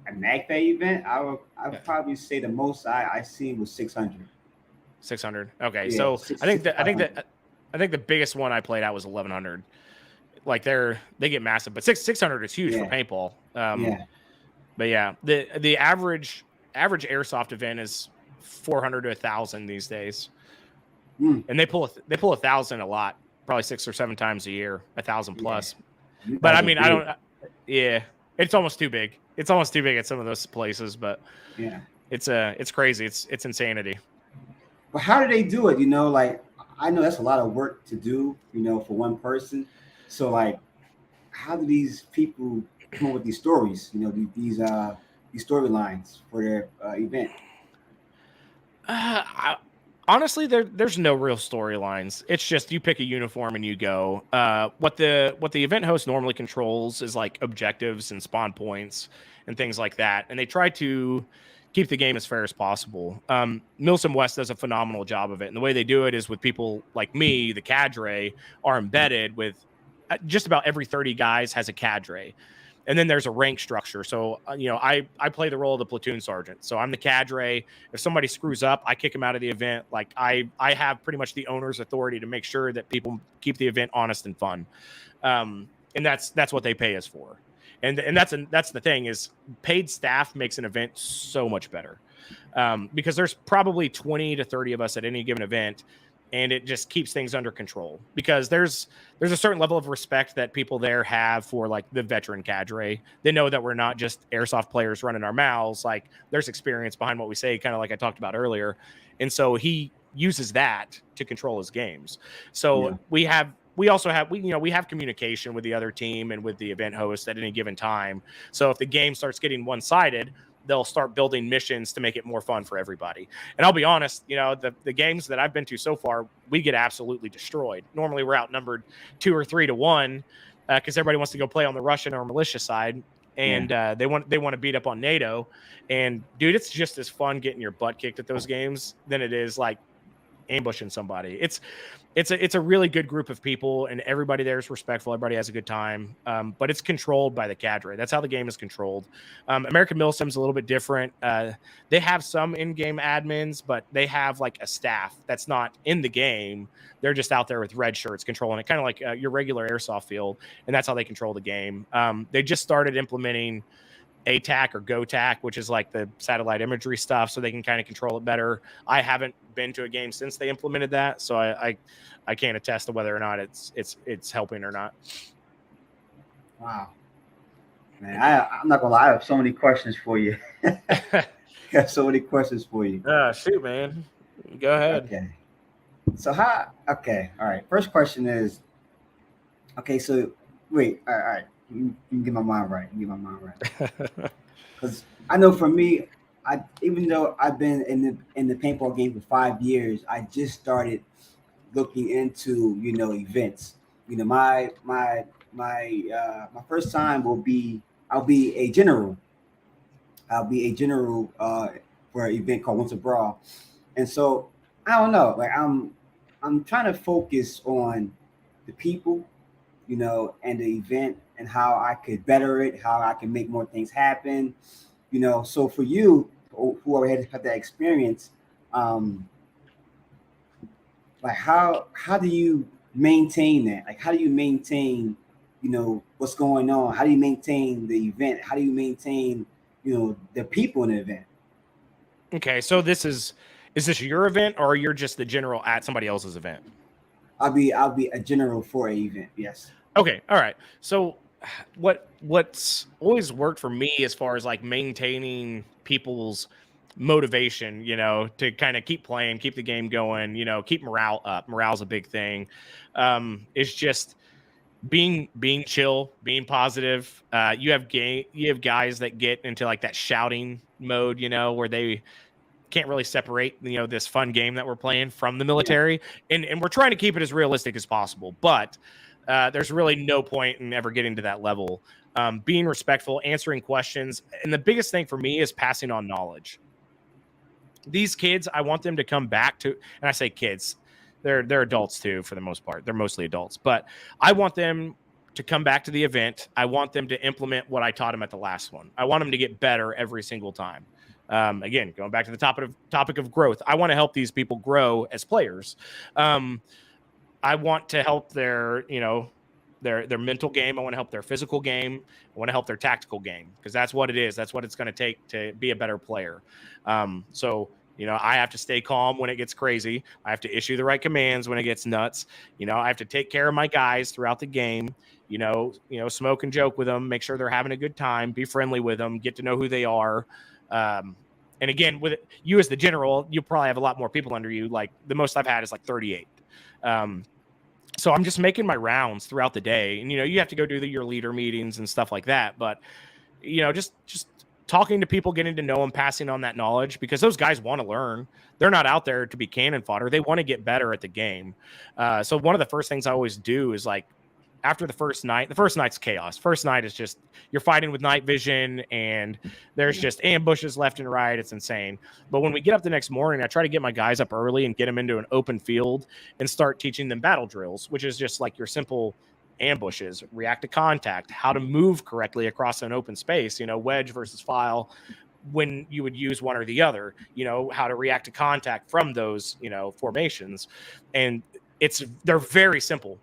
A MagFay event, I would probably say the most I seen was 600. 600. Okay. Yeah, so I think the biggest one I played out was 1100. Like they get massive, but 600 is huge for paintball. But yeah, the average airsoft event is 400 to 1,000 these days, and they pull 1,000 a lot, probably 6 or 7 times a year, 1,000 plus. But I mean, I don't. Yeah, it's almost too big. It's almost too big at some of those places, but it's crazy. It's insanity. But how do they do it? Like I know that's a lot of work to do, for one person. So like, how do these people come up with these stories? These storylines for their event. Honestly, there's no real storylines. It's just you pick a uniform and you go. What the event host normally controls is like objectives and spawn points and things like that, and they try to keep the game as fair as possible. Milsom West does a phenomenal job of it, and the way they do it is with people like me, the cadre, are embedded with. Just about every 30 guys has a cadre, and then there's a rank structure. So, I play the role of the platoon sergeant. So I'm the cadre. If somebody screws up, I kick them out of the event. Like I have pretty much the owner's authority to make sure that people keep the event honest and fun. And that's what they pay us for. And that's the thing is paid staff makes an event so much better. Because there's probably 20 to 30 of us at any given event. And it just keeps things under control because there's a certain level of respect that people there have for like the veteran cadre. They know that we're not just airsoft players running our mouths. Like there's experience behind what we say, kind of like I talked about earlier. And so he uses that to control his games. So we have communication with the other team and with the event host at any given time. So if the game starts getting one-sided, they'll start building missions to make it more fun for everybody. And I'll be honest, the games that I've been to so far, we get absolutely destroyed. Normally we're outnumbered 2 or 3 to 1 because everybody wants to go play on the Russian or militia side. And they want to beat up on NATO. And dude, it's just as fun getting your butt kicked at those games than it is like ambushing somebody. It's a really good group of people, and everybody there is respectful. Everybody has a good time, but it's controlled by the cadre. That's how the game is controlled. American Milsim's a little bit different. They have some in-game admins, but they have like a staff that's not in the game. They're just out there with red shirts controlling it, kind of like your regular airsoft field, and that's how they control the game. They just started implementing ATAC or GOTAC, which is like the satellite imagery stuff, so they can kind of control it better. I haven't been to a game since they implemented that, so I can't attest to whether or not it's helping or not. Wow, man, I'm not gonna lie, I have so many questions for you. I have so many questions for you. Shoot, man, go ahead. Okay, so all right. First question is, okay, so wait, all right. You can get my mind right. Because I know for me, even though I've been in the paintball game for 5 years, I just started looking into events. My first time I'll be a general. I'll be a general for an event called Winter Brawl, and so I don't know. Like I'm trying to focus on the people, and the event, and how I could better it, how I can make more things happen, So for you, who already had that experience, like how do you maintain that? Like how do you maintain, what's going on? How do you maintain the event? How do you maintain, the people in the event? Okay, so is this your event, or you're just the general at somebody else's event? I'll be a general for an event. Yes. Okay. All right. So what's always worked for me as far as like maintaining people's motivation, to kind of keep playing, keep the game going, keep morale up. Morale's a big thing. It's just being chill, being positive. You have guys that get into like that shouting mode, where they can't really separate, this fun game that we're playing from the military. Yeah. And we're trying to keep it as realistic as possible, but there's really no point in ever getting to that level. Being respectful, answering questions. And the biggest thing for me is passing on knowledge. These kids, I want them to come back to, and I say kids, they're adults too, for the most part. They're mostly adults, but I want them to come back to the event. I want them to implement what I taught them at the last one. I want them to get better every single time. Again, going back to the topic of growth, I want to help these people grow as players. I want to help their mental game. I want to help their physical game. I want to help their tactical game, because that's what it is. That's what it's going to take to be a better player. So I have to stay calm when it gets crazy. I have to issue the right commands when it gets nuts. I have to take care of my guys throughout the game. Smoke and joke with them, make sure they're having a good time, be friendly with them, get to know who they are. And again, with you as the general, you'll probably have a lot more people under you. Like the most I've had is like 38. So I'm just making my rounds throughout the day, and you have to go do your leader meetings and stuff like that. But just talking to people, getting to know them, passing on that knowledge, because those guys want to learn. They're not out there to be cannon fodder. They want to get better at the game. So one of the first things I always do is like, after the first night's chaos. First night is just, you're fighting with night vision and there's just ambushes left and right. It's insane. But when we get up the next morning, I try to get my guys up early and get them into an open field and start teaching them battle drills, which is just like your simple ambushes, react to contact, how to move correctly across an open space, wedge versus file, when you would use one or the other, how to react to contact from those, formations. And they're very simple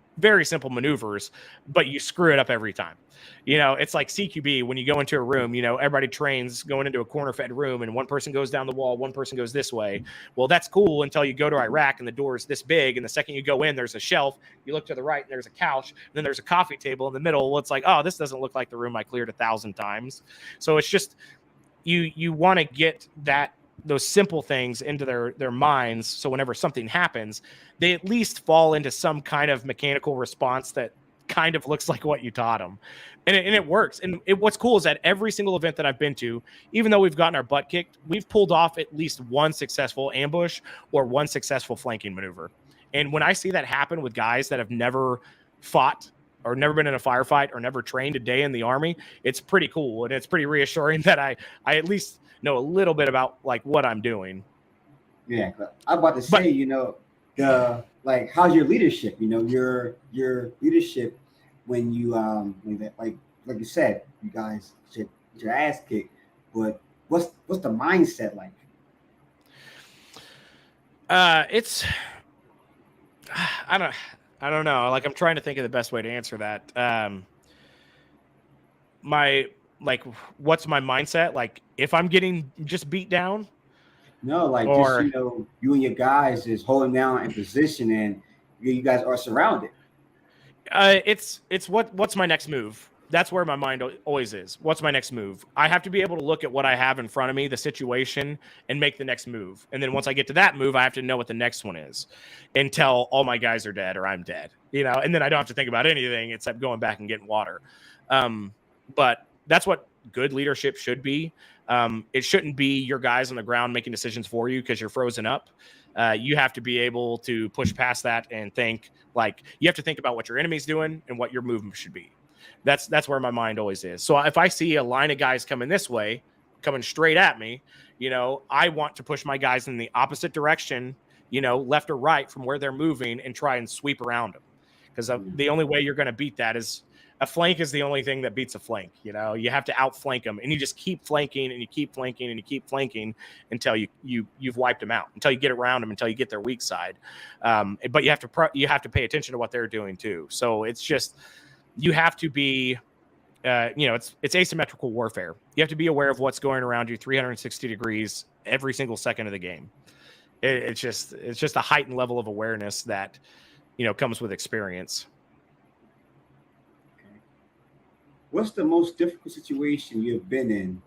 maneuvers, but you screw it up every time. It's like CQB. When you go into a room, everybody trains going into a corner fed room and one person goes down the wall, one person goes this way. Well, that's cool until you go to Iraq and the door is this big. And the second you go in, there's a shelf, you look to the right and there's a couch, and then there's a coffee table in the middle. Well, it's like, oh, this doesn't look like the room I cleared 1,000 times. So it's just, you want to get that those simple things into their minds. So whenever something happens, they at least fall into some kind of mechanical response that kind of looks like what you taught them. And it works. And what's cool is that every single event that I've been to, even though we've gotten our butt kicked, we've pulled off at least one successful ambush or one successful flanking maneuver. And when I see that happen with guys that have never fought or never been in a firefight or never trained a day in the Army, it's pretty cool. And it's pretty reassuring that I at least know a little bit about like what I'm doing. Yeah. I'm about to say, how's your leadership? Your leadership when you like you said, you guys get your ass kicked, but what's the mindset like? It's I don't know. Like, I'm trying to think of the best way to answer that. What's my mindset? Like, if I'm getting just beat down? No, you and your guys is holding down in position, and you guys are surrounded. It's what's my next move? That's where my mind always is. What's my next move? I have to be able to look at what I have in front of me, the situation, and make the next move. And then once I get to that move, I have to know what the next one is until all my guys are dead or I'm dead, and then I don't have to think about anything except going back and getting water. But that's what good leadership should be. It shouldn't be your guys on the ground making decisions for you because you're frozen up. You have to be able to push past that and think you have to think about what your enemy's doing and what your movement should be. That's where my mind always is. So if I see a line of guys coming this way, coming straight at me, I want to push my guys in the opposite direction, left or right from where they're moving and try and sweep around them. Because the only way you're going to beat that is a flank is the only thing that beats a flank. You have to outflank them, and you just keep flanking and you keep flanking and you keep flanking until you've wiped them out, until you get around them, until you get their weak side. But you have to pay attention to what they're doing too. So it's just, you have to be, it's asymmetrical warfare. You have to be aware of what's going around you 360 degrees every single second of the game. It's just a heightened level of awareness that, comes with experience. Okay. What's the most difficult situation you've been in,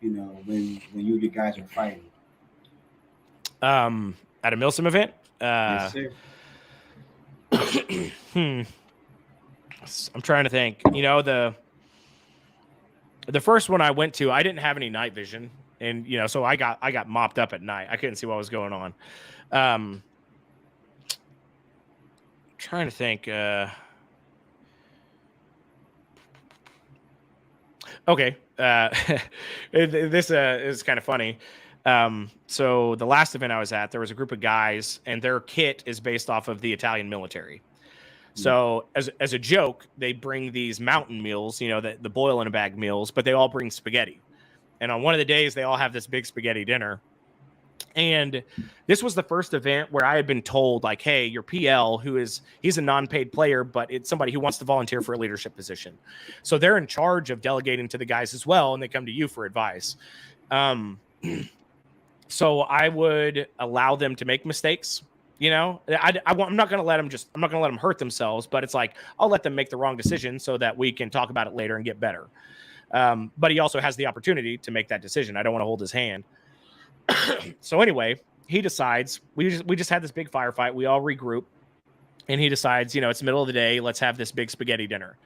when you and your guys are fighting? At a Milsim event? Yes, sir. I'm trying to think. The first one I went to, I didn't have any night vision, and so I got mopped up at night. I couldn't see what was going on. Trying to think. Okay. This is kind of funny. So the last event I was at, there was a group of guys, and their kit is based off of the Italian military. So as a joke, they bring these mountain meals, the boil in a bag meals, but they all bring spaghetti. And on one of the days, they all have this big spaghetti dinner. And this was the first event where I had been told, hey, your PL, he's a non-paid player, but it's somebody who wants to volunteer for a leadership position. So they're in charge of delegating to the guys as well, and they come to you for advice. So I would allow them to make mistakes. I'm not going to let them hurt themselves, but it's I'll let them make the wrong decision so that we can talk about it later and get better. But he also has the opportunity to make that decision. I don't want to hold his hand. So anyway, he decides, we just had this big firefight. We all regroup, and he decides, it's the middle of the day. Let's have this big spaghetti dinner.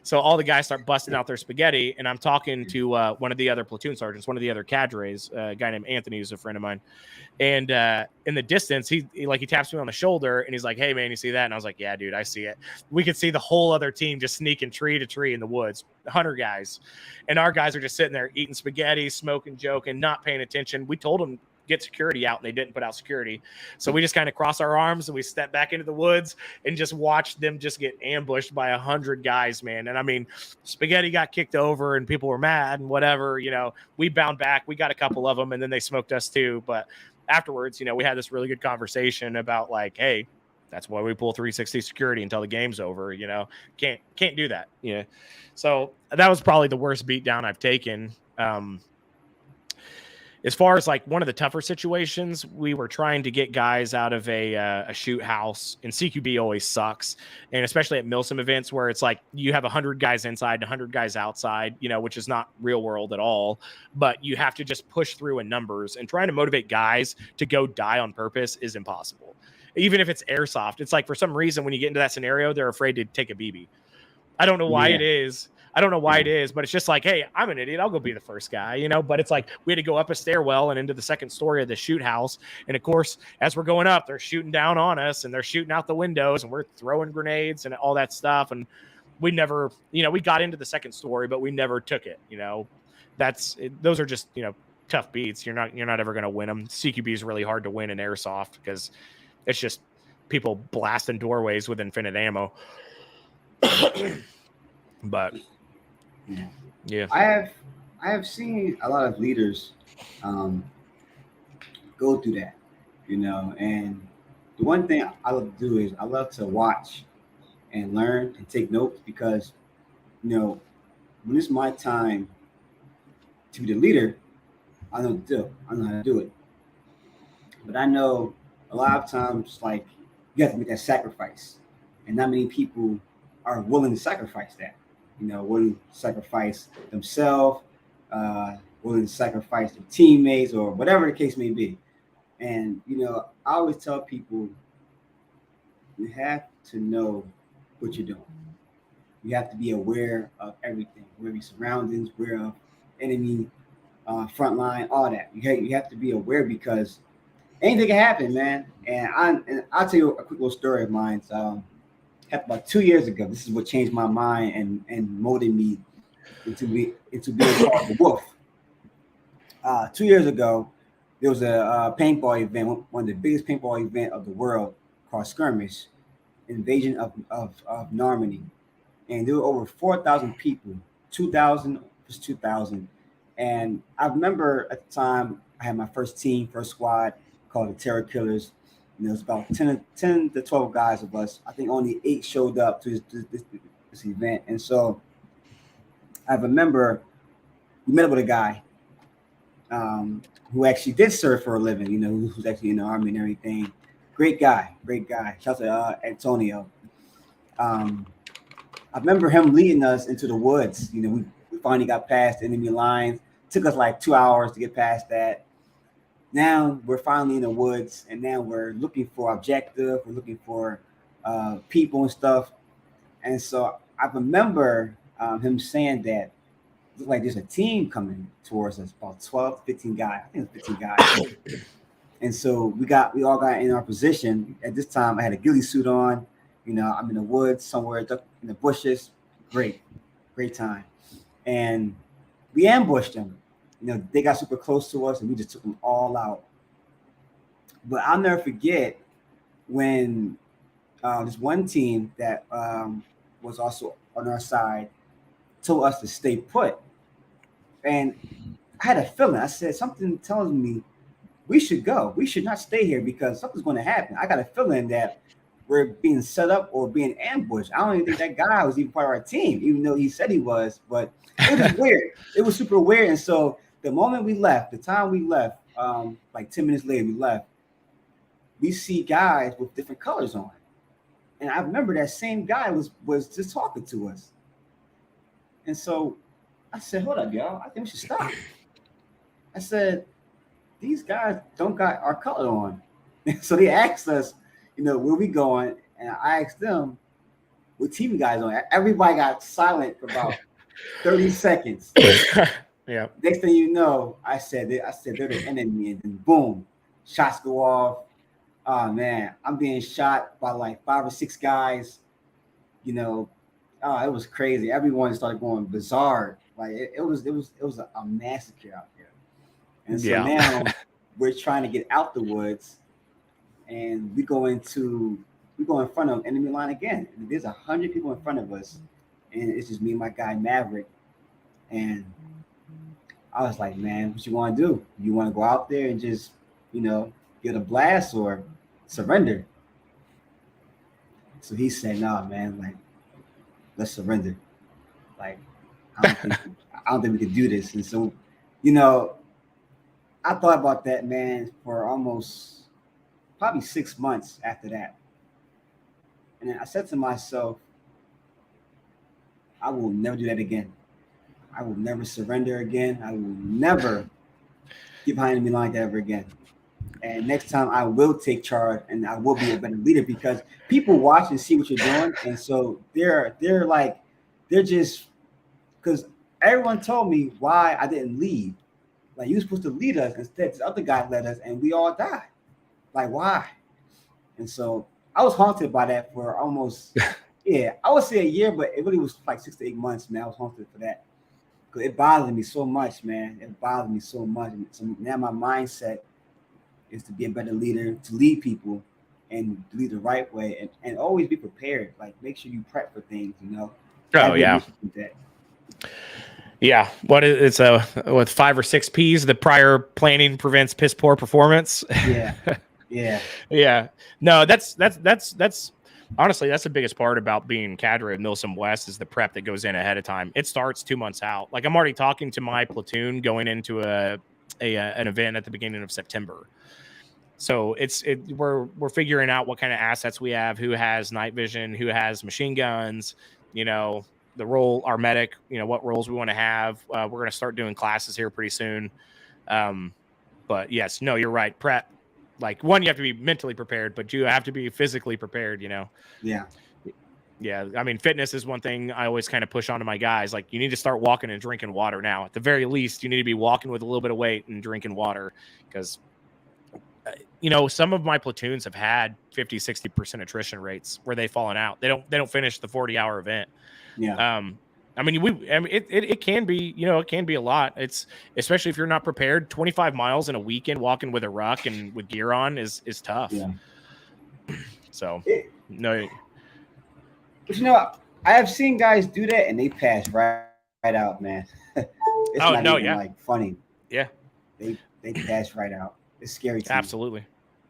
So all the guys start busting out their spaghetti, and I'm talking to one of the other platoon sergeants, one of the other cadres, a guy named Anthony, who's a friend of mine. And in the distance, he taps me on the shoulder, and he's like, "Hey, man, you see that?" And I was like, "Yeah, dude, I see it." We could see the whole other team just sneaking tree to tree in the woods, 100 guys. And our guys are just sitting there eating spaghetti, smoking, joking, not paying attention. We told them, get security out, and they didn't put out security. So we just kind of cross our arms and we step back into the woods and just watch them just get ambushed by 100 guys, man. And I mean, spaghetti got kicked over and people were mad and whatever, we bound back. We got a couple of them, and then they smoked us too. But afterwards, we had this really good conversation about hey, that's why we pull 360 security until the game's over. Can't do that. So that was probably the worst beatdown I've taken. As far as like one of the tougher situations, we were trying to get guys out of a shoot house, and CQB always sucks. And especially at Milsim events where it's like you have 100 guys inside, 100 guys outside, you know, which is not real world at all. But you have to just push through in numbers, and trying to motivate guys to go die on purpose is impossible. Even if it's airsoft, it's like for some reason when you get into that scenario, they're afraid to take a BB. I don't know why it is. I don't know why it is, but it's just like, hey, I'm an idiot. I'll go be the first guy, you know. But it's like we had to go up a stairwell and into the second story of the shoot house. And of course, as we're going up, they're shooting down on us and they're shooting out the windows and we're throwing grenades and all that stuff. And we never, you know, we got into the second story, but we never took it. You know, those are just, you know, tough beats. You're not ever going to win them. CQB is really hard to win in airsoft because it's just people blasting doorways with infinite ammo. But yeah, I have seen a lot of leaders go through that, you know. And the one thing I love to do is I love to watch and learn and take notes because, you know, when it's my time to be the leader, I know what to do. I know how to do it. But I know a lot of times, like, you have to make that sacrifice, and not many people are willing to sacrifice that. You know, willing to sacrifice themselves, willing to sacrifice their teammates or whatever the case may be. And, you know, I always tell people you have to know what you're doing. You have to be aware of everything, aware of your surroundings, aware of enemy front line, all that. You have to be aware because anything can happen, man. And I'll tell you a quick little story of mine. Happened about 2 years ago. This is what changed my mind and molded me into being called the Wolf. 2 years ago, there was a paintball event, one of the biggest paintball event of the world, called Skirmish, Invasion of Normandy, and there were over 4,000 people. 2,000 was 2,000, and I remember at the time I had my first squad called the Terror Killers. You know, it's about 10 to 12 guys of us. I think only 8 showed up to this event. And so I remember we met up with a guy who actually did serve for a living, you know, who's actually in the Army and everything. Great guy. Shout out to Antonio. I remember him leading us into the woods. You know, we finally got past the enemy lines. Took us like 2 hours to get past that. Now we're finally in the woods, and now we're looking for objective. We're looking for people and stuff. And so I remember him saying that it looked like there's a team coming towards us, about 12, 15 guys. I think it's 15 guys. And so we all got in our position. At this time, I had a ghillie suit on. You know, I'm in the woods somewhere in the bushes. Great time. And we ambushed them. You know, they got super close to us, and we just took them all out. But I'll never forget when this one team that was also on our side told us to stay put. And I had a feeling. I said, something tells me we should go. We should not stay here because something's going to happen. I got a feeling that we're being set up or being ambushed. I don't even think that guy was even part of our team, even though he said he was. But it was weird. It was super weird. And so the moment we left, the time we left, like 10 minutes later, we left, we see guys with different colors on. And I remember that same guy was just talking to us. And so I said, hold up, y'all. I think we should stop. I said, these guys don't got our color on. So they asked us, you know, where we going? And I asked them, what team you guys on? Everybody got silent for about 30 seconds. Yeah. Next thing you know, I said they're the enemy, and then boom, shots go off. Oh man, I'm being shot by like 5 or 6 guys. You know, it was crazy. Everyone started going bizarre. Like it was a massacre out there. And so now we're trying to get out the woods, and we go in front of enemy line again. And there's 100 people in front of us, and it's just me and my guy Maverick. And I was like, man, what you want to do? You want to go out there and just, you know, get a blast or surrender? So he said, no, man, like, let's surrender. Like, I don't think we could do this. And so, you know, I thought about that, man, for almost probably 6 months after that. And then I said to myself, I will never do that again. I will never surrender again. I will never get behind me like that ever again. And next time I will take charge and I will be a better leader because people watch and see what you're doing. And so they're like, they're just because everyone told me why I didn't lead. Like you were supposed to lead us instead. This other guy led us and we all died. Like why? And so I was haunted by that for almost yeah, I would say a year, but it really was like 6 to 8 months, man. I was haunted for that. Because it bothered me so much, man. It bothered me so much. And so now my mindset is to be a better leader, to lead people and lead the right way and always be prepared. Like make sure you prep for things, you know. Oh yeah. Yeah. It's with 5 or 6 P's, the prior planning prevents piss poor performance. Yeah. Yeah. Yeah. No, that's honestly, that's the biggest part about being cadre at Milsom West is the prep that goes in ahead of time. It starts 2 months out. Like I'm already talking to my platoon going into an event at the beginning of September. So we're figuring out what kind of assets we have, who has night vision, who has machine guns, you know, the role, our medic, you know, what roles we want to have. We're going to start doing classes here pretty soon. But yes, no, you're right. Prep, like one, you have to be mentally prepared, but you have to be physically prepared, you know? Yeah. Yeah. I mean, fitness is one thing I always kind of push onto my guys. Like you need to start walking and drinking water now. At the very least, you need to be walking with a little bit of weight and drinking water because, you know, some of my platoons have had 50-60% attrition rates where they've fallen out. They don't finish the 40-hour event. Yeah. I mean, it can be, you know, it can be a lot. It's especially if you're not prepared. 25 miles in a weekend walking with a ruck and with gear on is tough. Yeah. So no. But you know, I have seen guys do that and they pass right out, man. It's not even like funny. Yeah. They pass right out. It's scary to Absolutely. Me.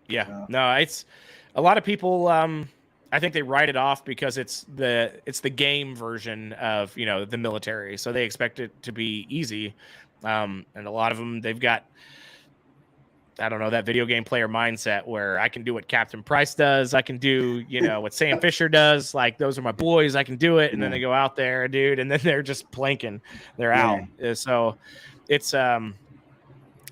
Yeah. No, it's a lot of people I think they write it off because it's the game version of, you know, the military. So they expect it to be easy. And a lot of them, they've got, I don't know, that video game player mindset where I can do what Captain Price does. I can do, you know, what Sam Fisher does. Like those are my boys. I can do it. And then they go out there, dude. And then they're just planking. They're out. So it's,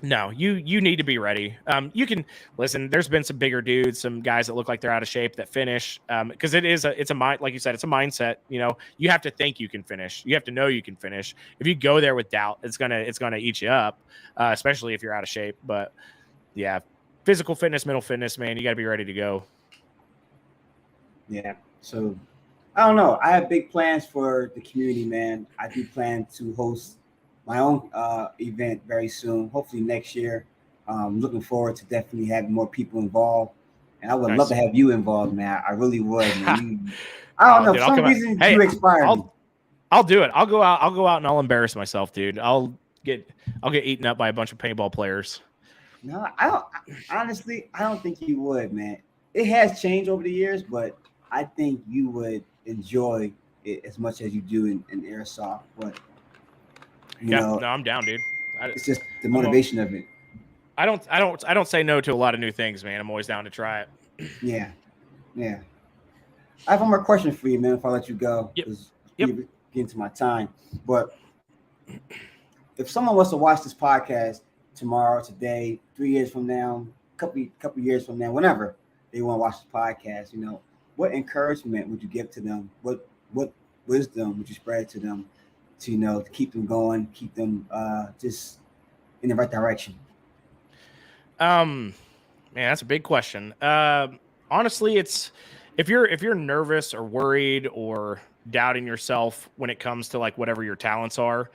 no, you need to be ready. You can listen. There's been some bigger dudes, some guys that look like they're out of shape that finish. Because it's a mind, like you said, it's a mindset. You know, you have to think you can finish. You have to know you can finish. If you go there with doubt, it's gonna eat you up, especially if you're out of shape. But yeah, physical fitness, mental fitness, man, you got to be ready to go. Yeah. So I don't know. I have big plans for the community, man. I do plan to host my own event very soon, hopefully next year. Looking forward to definitely having more people involved, and I would love to have you involved, man. I really would. Man. I don't know. For some reason, you inspired me. I'll do it. I'll go out and I'll embarrass myself, dude. I'll get eaten up by a bunch of paintball players. No, I don't. Honestly, I don't think you would, man. It has changed over the years, but I think you would enjoy it as much as you do in airsoft. But you know, no, I'm down, dude. It's just the motivation of it. I don't say no to a lot of new things, man. I'm always down to try it. Yeah. I have one more question for you, man. If I let you go, because getting to my time. But if someone was to watch this podcast tomorrow, today, 3 years from now, couple years from now, whenever they want to watch the podcast, you know, what encouragement would you give to them? What wisdom would you spread to them to, you know, to keep them going, keep them just in the right direction? Man, that's a big question. Honestly, it's if you're nervous or worried or doubting yourself when it comes to like whatever your talents are,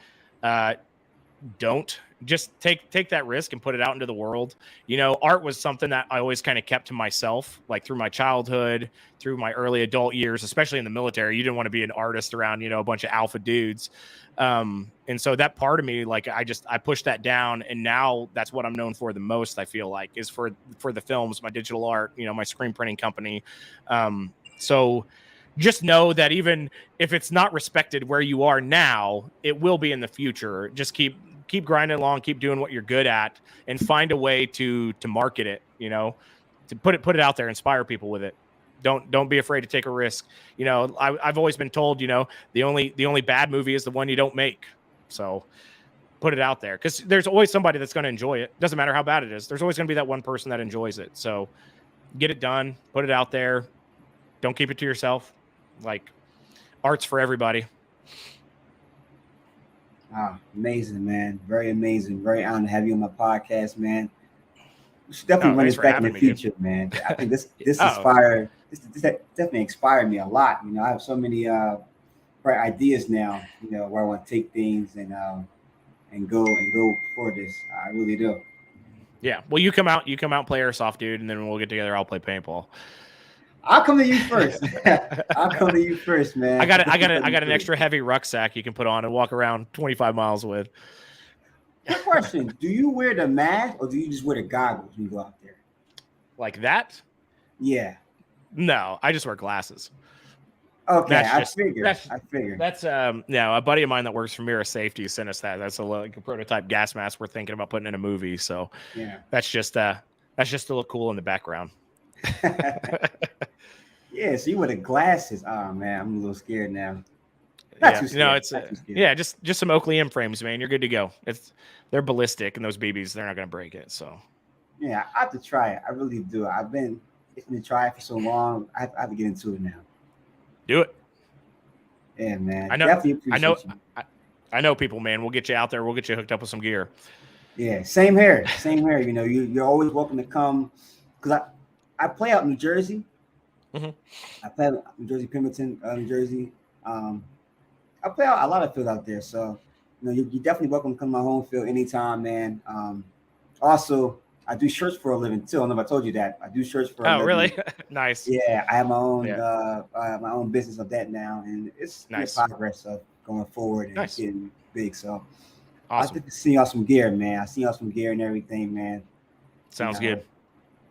don't just take that risk and put it out into the world. You know, art was something that I always kind of kept to myself, like through my childhood, through my early adult years, especially in the military. You didn't want to be an artist around, you know, a bunch of alpha dudes. And so that part of me, like I pushed that down, and now that's what I'm known for the most, I feel like, is for the films, my digital art, you know, my screen printing company. So just know that even if it's not respected where you are now, it will be in the future. Just keep keep grinding along, keep doing what you're good at, and find a way to market it, you know, to put it out there, inspire people with it. Don't be afraid to take a risk. You know, I've always been told, you know, the only bad movie is the one you don't make. So put it out there, because there's always somebody that's going to enjoy it. Doesn't matter how bad it is. There's always going to be that one person that enjoys it. So get it done, put it out there. Don't keep it to yourself. Like, art's for everybody. Amazing, man. Very amazing. Very honored to have you on my podcast, man. We should definitely run this back in the future, man. I think this inspired. This definitely inspired me a lot. You know, I have so many bright ideas now. You know, where I want to take things and go for this. I really do. Yeah. Well, you come out and play airsoft, dude, and then we'll get together. I'll play paintball. I'll come to you first. I'll come to you first, man. I got an extra heavy rucksack you can put on and walk around 25 miles with. Good question. Do you wear the mask or do you just wear the goggles when you go out there? Like that? Yeah. No, I just wear glasses. Okay, I figured. That's no, a buddy of mine that works for Mira Safety sent us that. That's like a prototype gas mask we're thinking about putting in a movie. So yeah, that's just to look cool in the background. Yeah, so you wear the glasses. Oh man, I'm a little scared now. Just some Oakley M frames, man. You're good to go. They're ballistic, and those BBs, they're not gonna break it. So yeah, I have to try it. I really do. I've been itching to try it for so long. I have to get into it now. Do it. Yeah, man. I know people, man. We'll get you out there. We'll get you hooked up with some gear. Yeah, same here. You know, you're always welcome to come, because I play out in New Jersey. Mm-hmm. I play out New Jersey, Pemberton, New Jersey. I play out a lot of fields out there, so you know you're definitely welcome to come to my home field anytime, man. Also, I do shirts for a living too. I don't know if I told you that. I do shirts for a living. Oh, really? Nice. Yeah, I have my own business of that now, and it's nice progress of going forward and getting big. So awesome. I think see y'all some gear, man. I see y'all some gear and everything, man. Sounds good.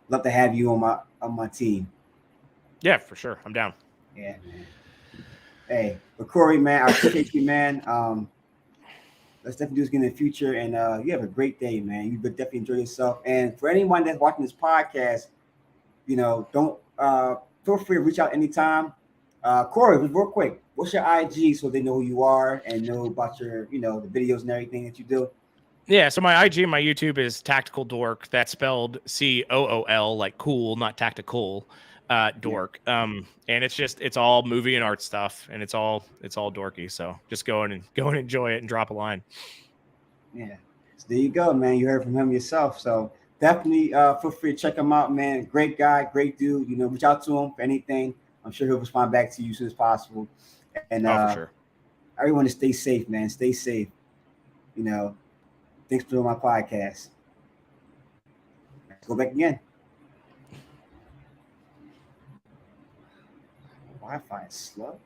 Love to have you on my team. Yeah, for sure. I'm down. Yeah, man. Hey, but Cory, man, I appreciate you, man. Let's definitely do this again in the future. And you have a great day, man. You definitely enjoy yourself. And for anyone that's watching this podcast, you know, don't feel free to reach out anytime. Cory, real quick, what's your IG so they know who you are and know about your, you know, the videos and everything that you do? Yeah, so my IG and my YouTube is Tactical Dork. That's spelled COOL, like cool, not tactical. Dork. And it's all movie and art stuff, and it's all dorky. So just go and enjoy it and drop a line. Yeah. So there you go, man. You heard from him yourself. So definitely feel free to check him out, man. Great guy, great dude. You know, reach out to him for anything. I'm sure he'll respond back to you as soon as possible. And for sure. Everyone to stay safe, man. Stay safe. You know, thanks for doing my podcast. Let's go back again. Wi-Fi is slow.